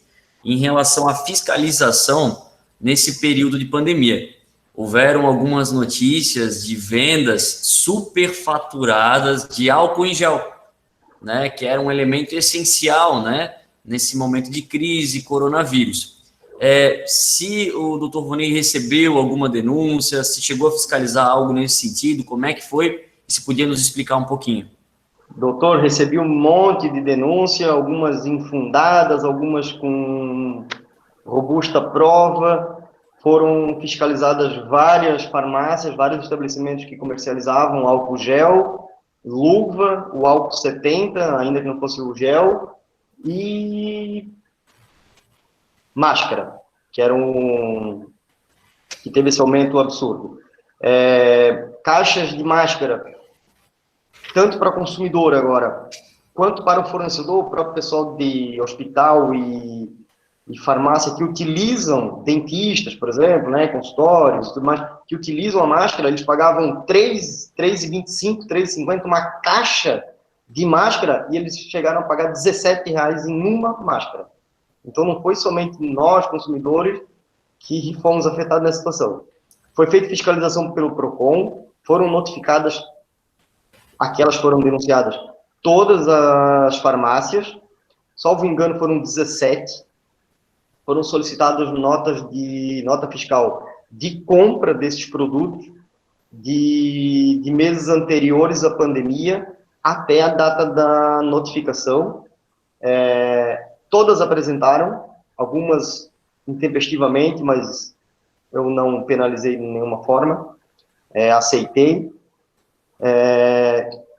em relação à fiscalização nesse período de pandemia. Houveram algumas notícias de vendas superfaturadas de álcool em gel, né? Que era um elemento essencial, né? Nesse momento de crise, coronavírus. Se o doutor Volney recebeu alguma denúncia, se chegou a fiscalizar algo nesse sentido, como é que foi? E se podia nos explicar um pouquinho. Doutor, recebi um monte de denúncia, algumas infundadas, algumas com robusta prova. Foram fiscalizadas várias farmácias, vários estabelecimentos que comercializavam álcool gel, luva, o álcool 70, ainda que não fosse o gel, e máscara, que teve esse aumento absurdo. Caixas de máscara, tanto para consumidor agora, quanto para o fornecedor, o próprio pessoal de hospital e farmácia que utilizam, dentistas, por exemplo, né, consultórios e tudo mais, que utilizam a máscara, eles pagavam R$3,25, R$3,50 uma caixa de máscara, e eles chegaram a pagar R$17 em uma máscara. Então, não foi somente nós, consumidores, que fomos afetados nessa situação. Foi feita fiscalização pelo PROCON, foram notificadas, aquelas foram denunciadas, todas as farmácias, salvo engano, foram 17, foram solicitadas nota fiscal de compra desses produtos de meses anteriores à pandemia até a data da notificação. Todas apresentaram, algumas intempestivamente, mas eu não penalizei de nenhuma forma, aceitei.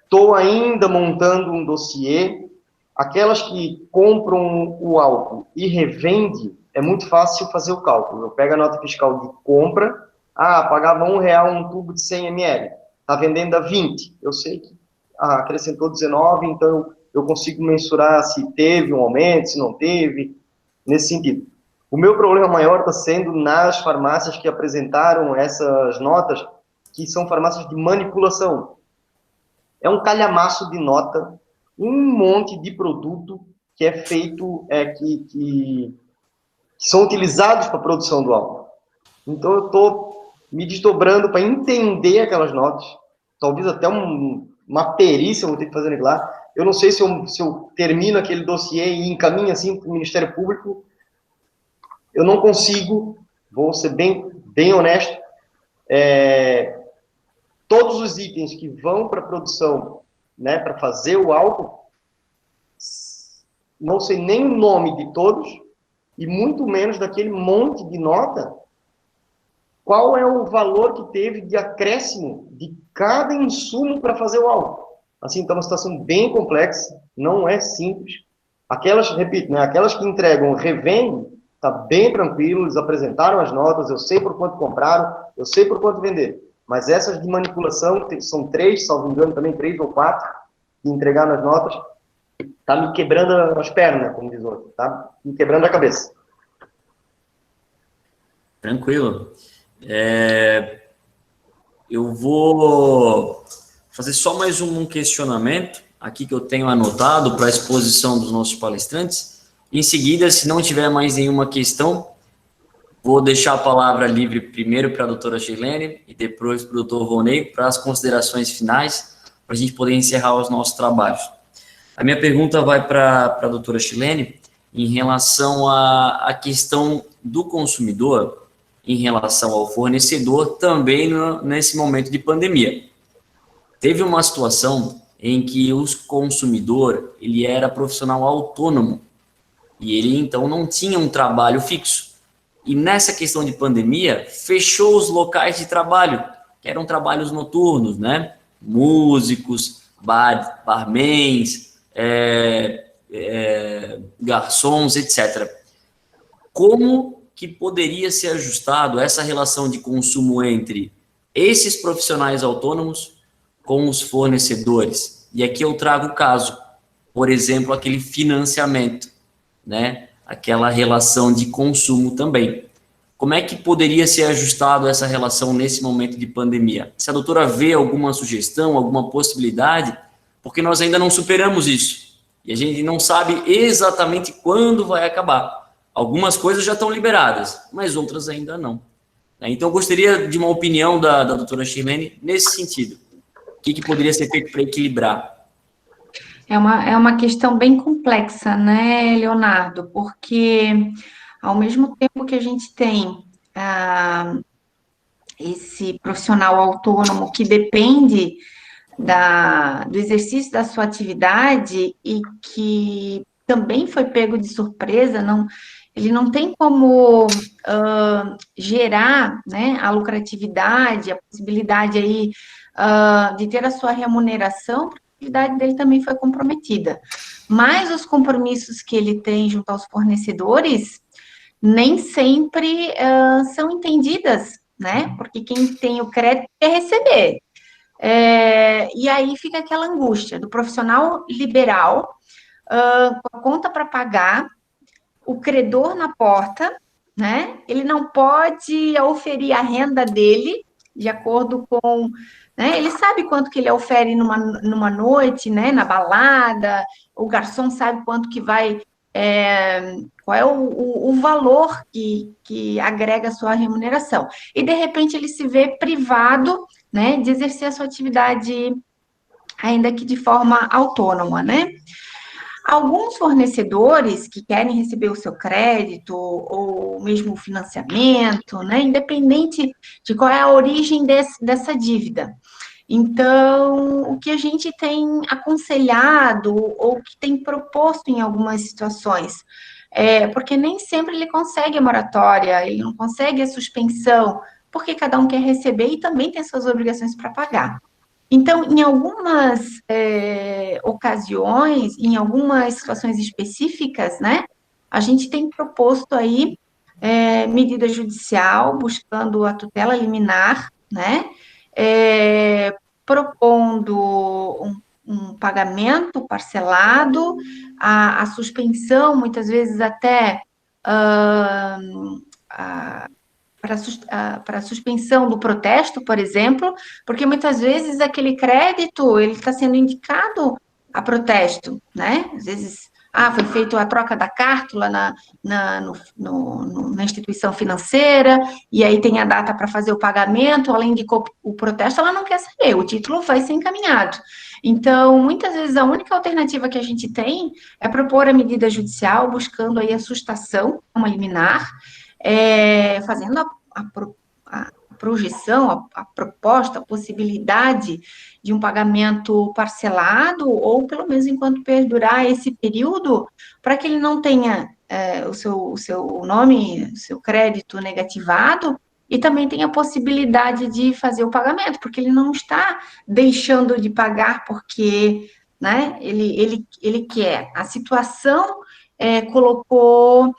Estou ainda montando um dossiê. Aquelas que compram o álcool e revende, é muito fácil fazer o cálculo. Eu pego a nota fiscal de compra, pagava R$1 um tubo de 100 ml, está vendendo a 20, eu sei que acrescentou 19, então eu consigo mensurar se teve um aumento, se não teve, nesse sentido. O meu problema maior está sendo nas farmácias que apresentaram essas notas, que são farmácias de manipulação. É um calhamaço de nota, um monte de produto que é feito, que são utilizados para a produção do álcool. Então, eu estou me desdobrando para entender aquelas notas, talvez até uma perícia eu vou ter que fazer lá. Eu não sei se eu termino aquele dossiê e encaminho assim para o Ministério Público. Eu não consigo, vou ser bem honesto, todos os itens que vão para a produção, né, para fazer o álcool, não sei nem o nome de todos, e muito menos daquele monte de nota, qual é o valor que teve de acréscimo de cada insumo para fazer o álcool. Assim, então é uma situação bem complexa, não é simples. Aquelas, repito, né, aquelas que entregam, revendem, está bem tranquilo, eles apresentaram as notas, eu sei por quanto compraram, eu sei por quanto venderam. Mas essas de manipulação, são 3, salvo engano, também 3 ou 4, que entregaram as notas, está me quebrando as pernas, como diz o outro, está me quebrando a cabeça. Tranquilo. Eu vou fazer só mais um questionamento aqui que eu tenho anotado para a exposição dos nossos palestrantes. Em seguida, se não tiver mais nenhuma questão, vou deixar a palavra livre primeiro para a doutora Shirlene e depois para o doutor Ronei para as considerações finais, para a gente poder encerrar os nossos trabalhos. A minha pergunta vai para a doutora Shirlene em relação à questão do consumidor em relação ao fornecedor também nesse momento de pandemia. Teve uma situação em que o consumidor ele era profissional autônomo e ele então não tinha um trabalho fixo. E nessa questão de pandemia, fechou os locais de trabalho, que eram trabalhos noturnos, né? Músicos, barmans, garçons, etc. Como que poderia ser ajustado essa relação de consumo entre esses profissionais autônomos com os fornecedores? E aqui eu trago o caso, por exemplo, aquele financiamento, né? Aquela relação de consumo também. Como é que poderia ser ajustado essa relação nesse momento de pandemia? Se a doutora vê alguma sugestão, alguma possibilidade, porque nós ainda não superamos isso. E a gente não sabe exatamente quando vai acabar. Algumas coisas já estão liberadas, mas outras ainda não. Então, eu gostaria de uma opinião da doutora Shirlene nesse sentido. O que poderia ser feito para equilibrar? É uma questão bem complexa, né, Leonardo? Porque, ao mesmo tempo que a gente tem esse profissional autônomo que depende do exercício da sua atividade e que também foi pego de surpresa, ele não tem como gerar, né, a lucratividade, a possibilidade aí de ter a sua remuneração, porque a atividade dele também foi comprometida. Mas os compromissos que ele tem junto aos fornecedores nem sempre são entendidas, né? Porque quem tem o crédito quer receber. E aí fica aquela angústia do profissional liberal, com a conta para pagar, o credor na porta, né? Ele não pode oferir a renda dele de acordo com, né? Ele sabe quanto que ele ofere numa noite, né? Na balada, o garçom sabe quanto que vai, qual é o valor que agrega a sua remuneração. E, de repente, ele se vê privado, né, de exercer a sua atividade, ainda que de forma autônoma, né? Alguns fornecedores que querem receber o seu crédito ou mesmo o financiamento, né, independente de qual é a origem dessa dívida. Então, o que a gente tem aconselhado ou que tem proposto em algumas situações, porque nem sempre ele consegue a moratória, ele não consegue a suspensão, porque cada um quer receber e também tem suas obrigações para pagar. Então, em algumas ocasiões, em algumas situações específicas, né, a gente tem proposto aí medida judicial, buscando a tutela liminar, né, propondo um pagamento parcelado, a suspensão, muitas vezes até para suspensão do protesto, por exemplo, porque muitas vezes aquele crédito ele está sendo indicado a protesto, né? Às vezes, foi feita a troca da cártula na instituição financeira, e aí tem a data para fazer o pagamento, além de o protesto, ela não quer saber, o título vai ser encaminhado. Então, muitas vezes, a única alternativa que a gente tem é propor a medida judicial, buscando aí a sustação, uma liminar, fazendo a projeção, a proposta, a possibilidade de um pagamento parcelado, ou pelo menos enquanto perdurar esse período, para que ele não tenha o seu nome, o seu crédito negativado, e também tenha a possibilidade de fazer o pagamento, porque ele não está deixando de pagar porque, né, ele quer. A situação colocou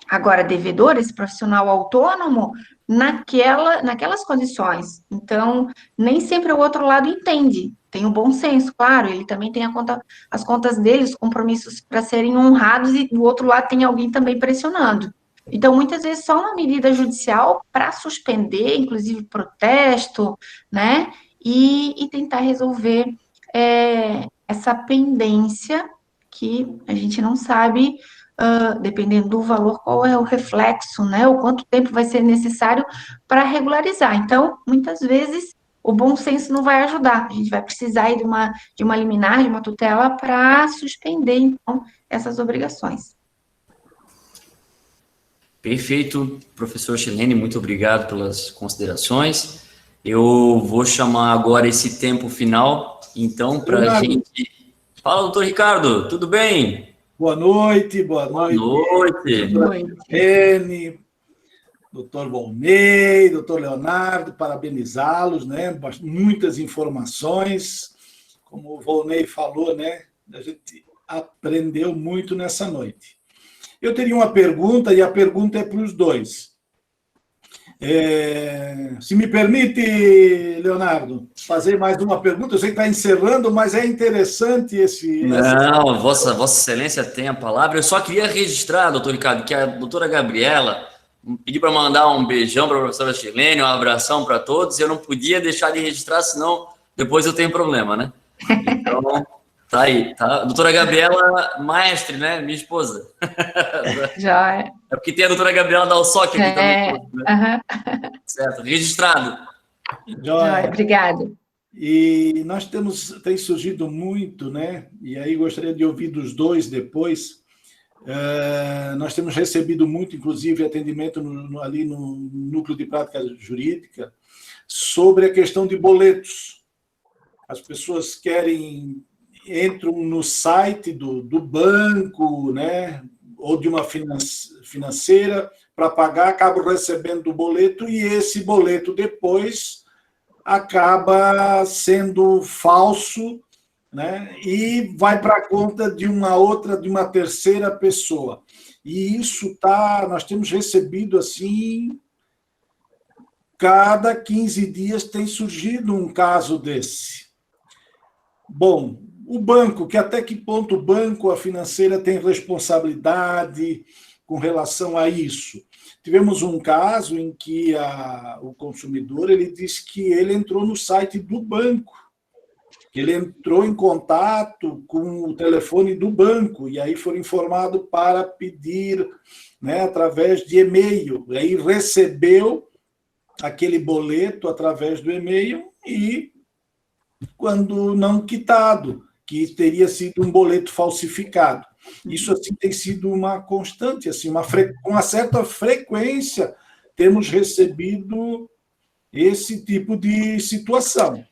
agora, devedor, esse profissional autônomo, naquelas condições. Então, nem sempre o outro lado entende. Tem o bom senso, claro, ele também tem as contas dele, os compromissos para serem honrados, e do outro lado tem alguém também pressionando. Então, muitas vezes, só uma medida judicial para suspender, inclusive protesto, né? E tentar resolver essa pendência que a gente não sabe, dependendo do valor, qual é o reflexo, né? O quanto tempo vai ser necessário para regularizar. Então, muitas vezes, o bom senso não vai ajudar. A gente vai precisar aí de uma liminar, de uma tutela, para suspender, então, essas obrigações. Perfeito, professor Chilene, muito obrigado pelas considerações. Eu vou chamar agora esse tempo final, então, para a gente... Fala, doutor Ricardo, tudo bem? Boa noite, boa noite. Boa noite. N, doutor Volney, doutor Leonardo, parabenizá-los, né? Muitas informações. Como o Volney falou, né? A gente aprendeu muito nessa noite. Eu teria uma pergunta, e a pergunta é para os dois. Se me permite, Leonardo, fazer mais uma pergunta. Eu sei que está encerrando, mas é interessante esse... Não, Vossa Excelência tem a palavra. Eu só queria registrar, doutor Ricardo, que a doutora Gabriela pediu para mandar um beijão para a professora Chilene, um abração para todos, e eu não podia deixar de registrar, senão depois eu tenho problema, né? Então... Tá aí, tá? Doutora Gabriela, mestre, né? Minha esposa. Já é. É porque tem a doutora Gabriela Dalsoc aqui também. Né? Certo, registrado. Já é. Obrigada. E nós tem surgido muito, né? E aí gostaria de ouvir dos dois depois. Nós temos recebido muito, inclusive, atendimento ali no Núcleo de Prática Jurídica, sobre a questão de boletos. As pessoas entram no site do banco, né, ou de uma financeira para pagar, acabam recebendo o boleto e esse boleto depois acaba sendo falso, né, e vai para a conta de uma terceira pessoa. E isso nós temos recebido assim, cada 15 dias tem surgido um caso desse. Bom, o banco, que até que ponto o banco, a financeira, tem responsabilidade com relação a isso? Tivemos um caso em que o consumidor ele disse que ele entrou no site do banco, que ele entrou em contato com o telefone do banco, e aí foi informado para pedir, né, através de e-mail, e aí recebeu aquele boleto através do e-mail e quando não quitado, que teria sido um boleto falsificado. Isso assim tem sido uma constante, assim, com uma certa frequência temos recebido esse tipo de situação.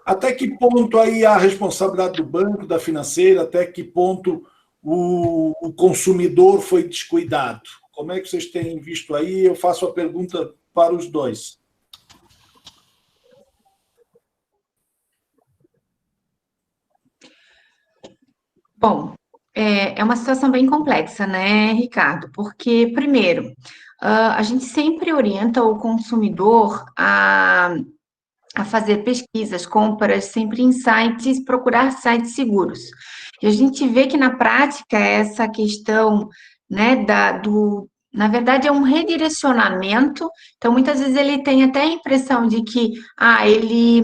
Até que ponto aí a responsabilidade do banco, da financeira, até que ponto o consumidor foi descuidado? Como é que vocês têm visto aí? Eu faço a pergunta para os dois. Bom, é uma situação bem complexa, né, Ricardo? Porque, primeiro, a gente sempre orienta o consumidor a fazer pesquisas, compras, sempre em sites, procurar sites seguros. E a gente vê que, na prática, essa questão, né, na verdade, é um redirecionamento. Então, muitas vezes ele tem até a impressão de que, ele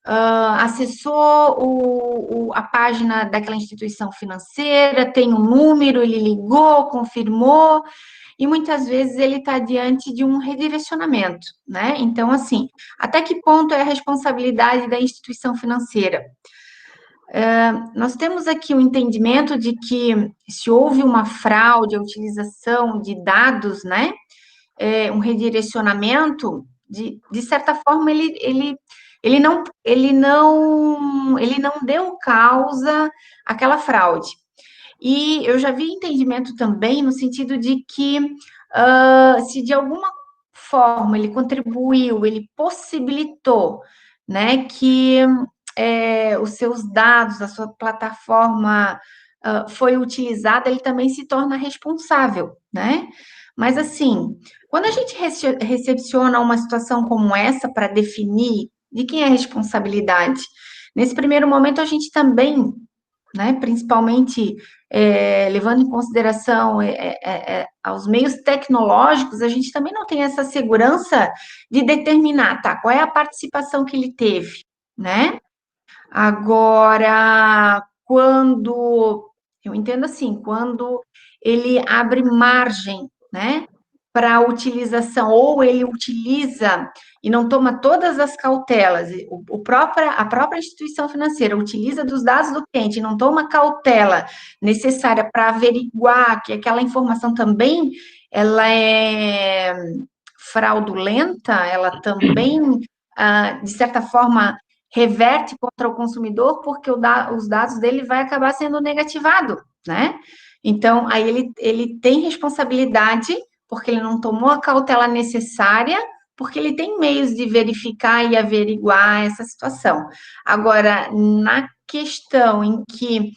acessou a página daquela instituição financeira, tem um número, ele ligou, confirmou, e muitas vezes ele está diante de um redirecionamento, né? Então, assim, até que ponto é a responsabilidade da instituição financeira? Nós temos aqui o entendimento de que se houve uma fraude, a utilização de dados, né? Um redirecionamento, de certa forma, ele não deu causa àquela fraude. E eu já vi entendimento também no sentido de que, se de alguma forma ele contribuiu, ele possibilitou, né, que os seus dados, a sua plataforma foi utilizada, ele também se torna responsável, né? Mas, assim, quando a gente recepciona uma situação como essa para definir de quem é a responsabilidade, nesse primeiro momento a gente também né? Principalmente levando em consideração os meios tecnológicos, a gente também não tem essa segurança de determinar, tá, qual é a participação que ele teve, né? Agora, eu entendo assim, quando ele abre margem, né, para utilização, ou ele utiliza e não toma todas as cautelas, a própria instituição financeira utiliza dos dados do cliente e não toma a cautela necessária para averiguar que aquela informação também ela é fraudulenta, ela também, de certa forma, reverte contra o consumidor, porque os dados dele vai acabar sendo negativado, né? Então, aí ele tem responsabilidade, porque ele não tomou a cautela necessária, porque ele tem meios de verificar e averiguar essa situação. Agora, na questão em que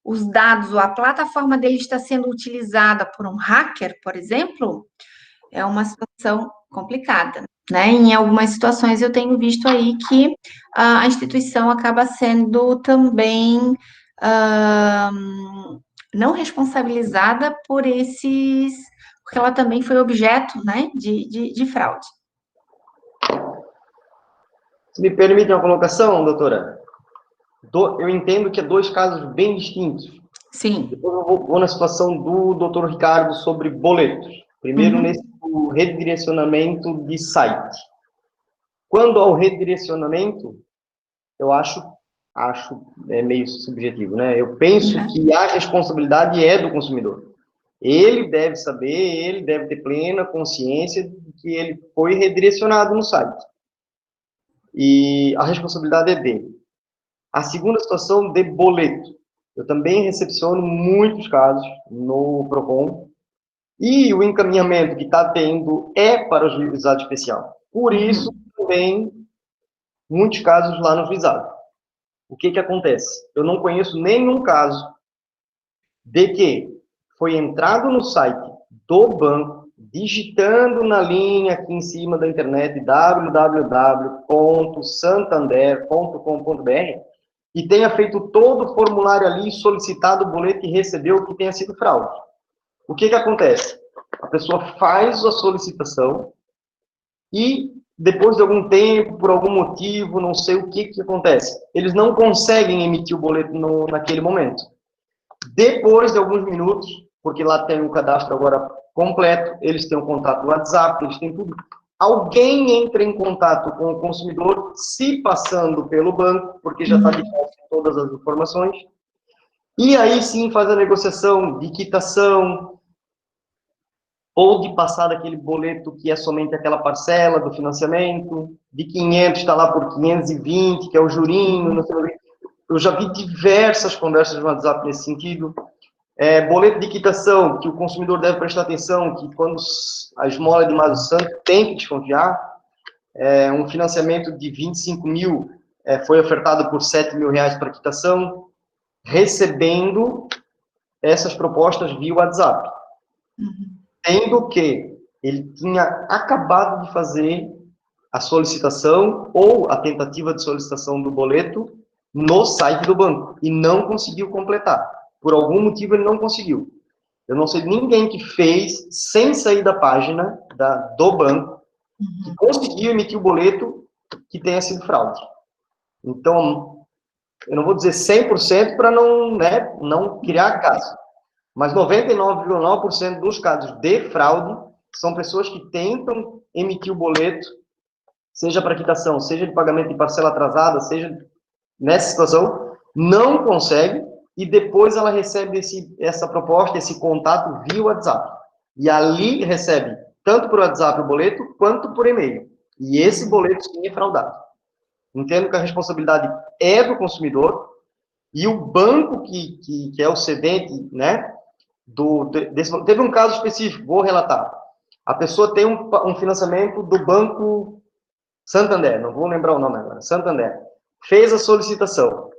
os dados ou a plataforma dele está sendo utilizada por um hacker, por exemplo, é uma situação complicada, né? Em algumas situações eu tenho visto aí que a instituição acaba sendo também não responsabilizada porque ela também foi objeto, né, de fraude. Se me permite uma colocação, doutora, eu entendo que é dois casos bem distintos. Sim. Depois eu vou na situação do doutor Ricardo sobre boletos. Primeiro, nesse redirecionamento de site. Quando ao redirecionamento, eu acho meio subjetivo, né? Eu penso que a responsabilidade é do consumidor. Ele deve saber, ele deve ter plena consciência de que ele foi redirecionado no site. E a responsabilidade é dele. A segunda situação de boleto. Eu também recepciono muitos casos no PROCON e o encaminhamento que está tendo é para o juizado especial. Por isso, também, muitos casos lá no juizado. O que acontece? Eu não conheço nenhum caso de que foi entrado no site do banco, digitando na linha aqui em cima da internet www.santander.com.br e tenha feito todo o formulário ali, solicitado o boleto e recebeu que tenha sido fraude. O que acontece? A pessoa faz a solicitação e, depois de algum tempo, por algum motivo, não sei o que acontece, eles não conseguem emitir o boleto naquele momento. Depois de alguns minutos, porque lá tem o cadastro agora completo, eles têm um contato no WhatsApp, eles têm tudo. Alguém entra em contato com o consumidor, se passando pelo banco, porque já está de posse todas as informações, e aí sim faz a negociação de quitação, ou de passar daquele boleto que é somente aquela parcela do financiamento, de 500 está lá por 520, que é o jurinho, não sei o que. Eu já vi diversas conversas no WhatsApp nesse sentido. Boleto de quitação, que o consumidor deve prestar atenção, que quando a esmola é de mais o santo, tem que desconfiar. Um financiamento de 25 mil foi ofertado por 7 mil reais para quitação, recebendo essas propostas via WhatsApp. Tendo que ele tinha acabado de fazer a solicitação ou a tentativa de solicitação do boleto no site do banco e não conseguiu completar. Por algum motivo ele não conseguiu. Eu não sei de ninguém que fez sem sair da página do banco que conseguiu emitir o boleto que tenha sido fraude. Então, eu não vou dizer 100% para não criar caso, mas 99,9% dos casos de fraude são pessoas que tentam emitir o boleto, seja para quitação, seja de pagamento de parcela atrasada, seja nessa situação, não consegue, e depois ela recebe essa proposta, esse contato via WhatsApp. E ali recebe, tanto por WhatsApp o boleto, quanto por e-mail. E esse boleto sim é fraudado. Entendo que a responsabilidade é do consumidor, e o banco que é o cedente, né, teve um caso específico, vou relatar. A pessoa tem um financiamento do Banco Santander, não vou lembrar o nome agora, Santander. Fez a solicitação.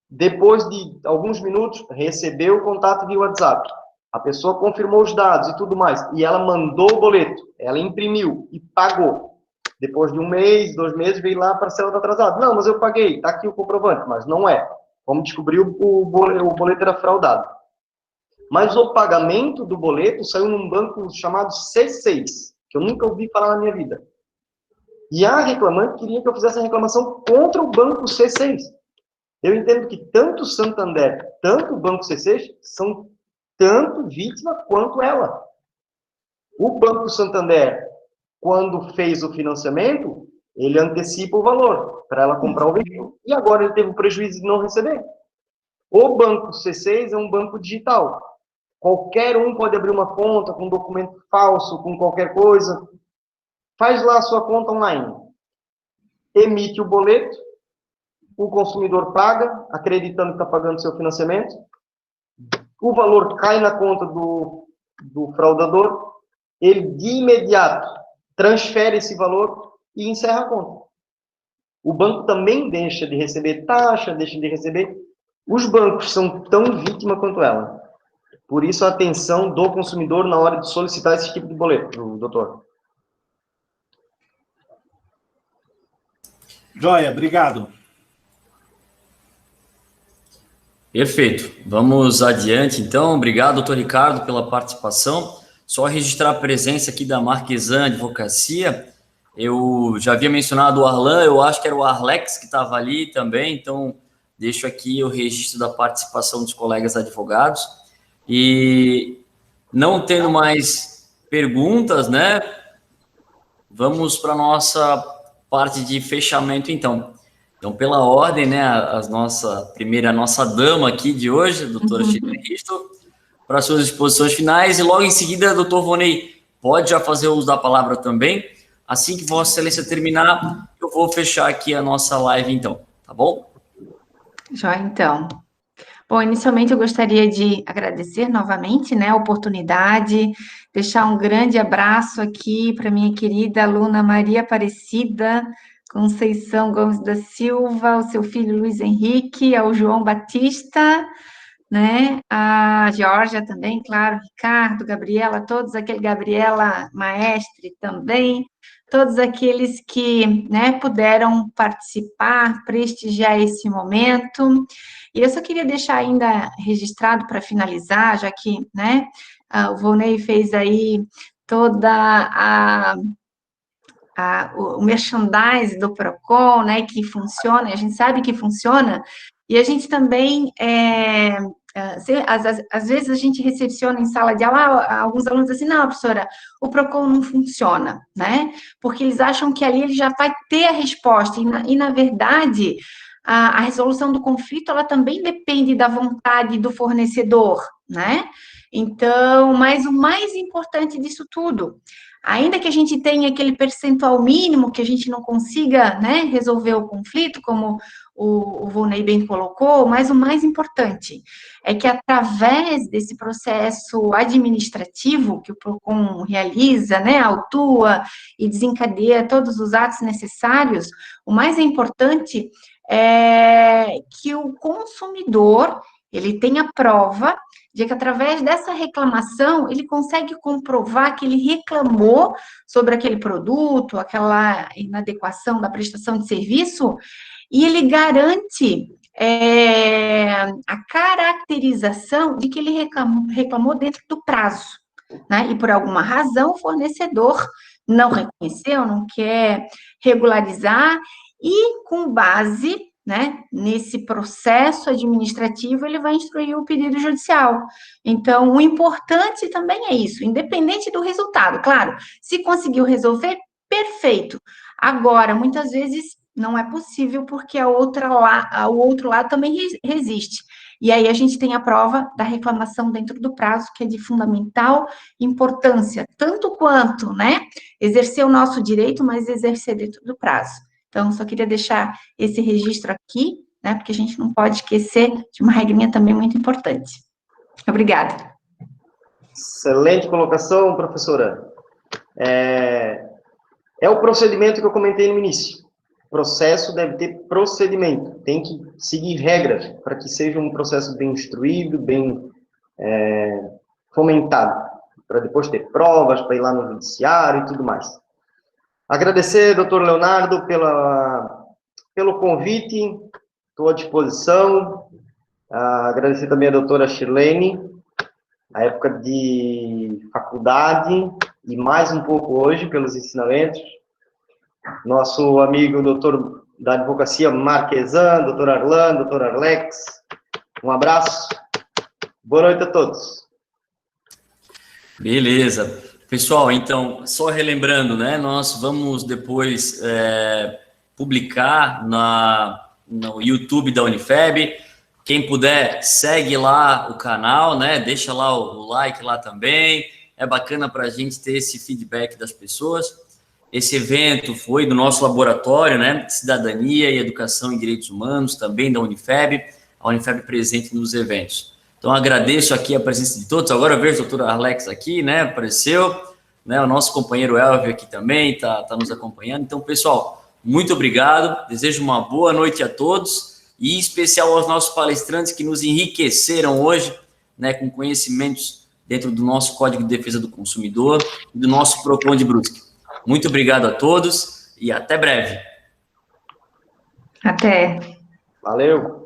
Depois de alguns minutos, recebeu o contato via WhatsApp. A pessoa confirmou os dados e tudo mais. E ela mandou o boleto. Ela imprimiu e pagou. Depois de 1 mês, 2 meses, veio lá, a parcela está atrasada. Não, mas eu paguei. Está aqui o comprovante. Mas não é. Vamos descobrir o boleto era fraudado. Mas o pagamento do boleto saiu num banco chamado C6, que eu nunca ouvi falar na minha vida. E a reclamante queria que eu fizesse a reclamação contra o banco C6. Eu entendo que tanto o Santander, tanto o banco C6, são tanto vítima quanto ela. O Banco Santander, quando fez o financiamento, ele antecipa o valor para ela comprar o veículo. E agora ele teve o prejuízo de não receber. O Banco C6 é um banco digital. Qualquer um pode abrir uma conta com documento falso, com qualquer coisa. Faz lá a sua conta online. Emite o boleto. O consumidor paga, acreditando que está pagando seu financiamento. O valor cai na conta do fraudador. Ele, de imediato, transfere esse valor e encerra a conta. O banco também deixa de receber taxa, deixa de receber. Os bancos são tão vítima quanto ela. Por isso, a atenção do consumidor na hora de solicitar esse tipo de boleto, doutor. Joia, obrigado. Perfeito. Vamos adiante, então. Obrigado, doutor Ricardo, pela participação. Só registrar a presença aqui da Marquesan Advocacia. Eu já havia mencionado o Arlan, eu acho que era o Arlex que estava ali também, então deixo aqui o registro da participação dos colegas advogados. E não tendo mais perguntas, né? Vamos para a nossa parte de fechamento, então. Então, pela ordem, né, a nossa dama aqui de hoje, a doutora Shirley Risto, para suas exposições finais, e logo em seguida, doutor Vonei, pode já fazer uso da palavra também. Assim que Vossa Excelência terminar, eu vou fechar aqui a nossa live, então, tá bom? Já então. Bom, inicialmente eu gostaria de agradecer novamente, né, a oportunidade, deixar um grande abraço aqui para minha querida aluna Maria Aparecida Conceição Gomes da Silva, o seu filho Luiz Henrique, ao João Batista, né, a Georgia também, claro, Ricardo, Gabriela, todos aqueles, Gabriela Maestre também, todos aqueles que, né, puderam participar, prestigiar esse momento. E eu só queria deixar ainda registrado para finalizar, já que, né, o Volney fez aí toda o merchandise do Procon, né, que funciona, a gente sabe que funciona, e a gente também, às vezes a gente recepciona em sala de aula, alguns alunos assim, não, professora, o Procon não funciona, né, porque eles acham que ali ele já vai ter a resposta, e na verdade, a resolução do conflito, ela também depende da vontade do fornecedor, né, então, mas o mais importante disso tudo, ainda que a gente tenha aquele percentual mínimo que a gente não consiga, né, resolver o conflito, como o Volney bem colocou, mas o mais importante é que através desse processo administrativo que o PROCON realiza, né, autua e desencadeia todos os atos necessários, o mais importante é que o consumidor, ele tenha prova de que através dessa reclamação ele consegue comprovar que ele reclamou sobre aquele produto, aquela inadequação da prestação de serviço, e ele garante a caracterização de que ele reclamou dentro do prazo, né? E por alguma razão o fornecedor não reconheceu, não quer regularizar, e com base, né, nesse processo administrativo, ele vai instruir o pedido judicial. Então, o importante também é isso, independente do resultado. Claro, se conseguiu resolver, perfeito. Agora, muitas vezes, não é possível, porque o outro lado também resiste. E aí a gente tem a prova da reclamação dentro do prazo, que é de fundamental importância, tanto quanto, né, exercer o nosso direito, mas exercer dentro do prazo. Então, só queria deixar esse registro aqui, né, porque a gente não pode esquecer de uma regrinha também muito importante. Obrigada. Excelente colocação, professora. É o procedimento que eu comentei no início. O processo deve ter procedimento, tem que seguir regras para que seja um processo bem instruído, bem fomentado, para depois ter provas, para ir lá no judiciário e tudo mais. Agradecer, doutor Leonardo, pelo convite. estou à disposição. Agradecer também a doutora Shirlene, a época de faculdade e mais um pouco hoje pelos ensinamentos. Nosso amigo doutor da advocacia Marquesan, doutor Arlan, doutor Arlex, um abraço. Boa noite a todos. Beleza. Pessoal, então, só relembrando, né, nós vamos depois publicar no YouTube da Unifeb. Quem puder, segue lá o canal, né, deixa lá o like lá também. É bacana para a gente ter esse feedback das pessoas. Esse evento foi do nosso laboratório, né, de Cidadania e Educação em Direitos Humanos, também da Unifeb, a Unifeb presente nos eventos. Então, agradeço aqui a presença de todos. Agora eu vejo o doutor Alex aqui, né, apareceu, né, o nosso companheiro Elvio aqui também tá nos acompanhando. Então, pessoal, muito obrigado, desejo uma boa noite a todos, e em especial aos nossos palestrantes que nos enriqueceram hoje, né, com conhecimentos dentro do nosso Código de Defesa do Consumidor e do nosso PROCON de Brusque. Muito obrigado a todos e até breve. Até. Valeu.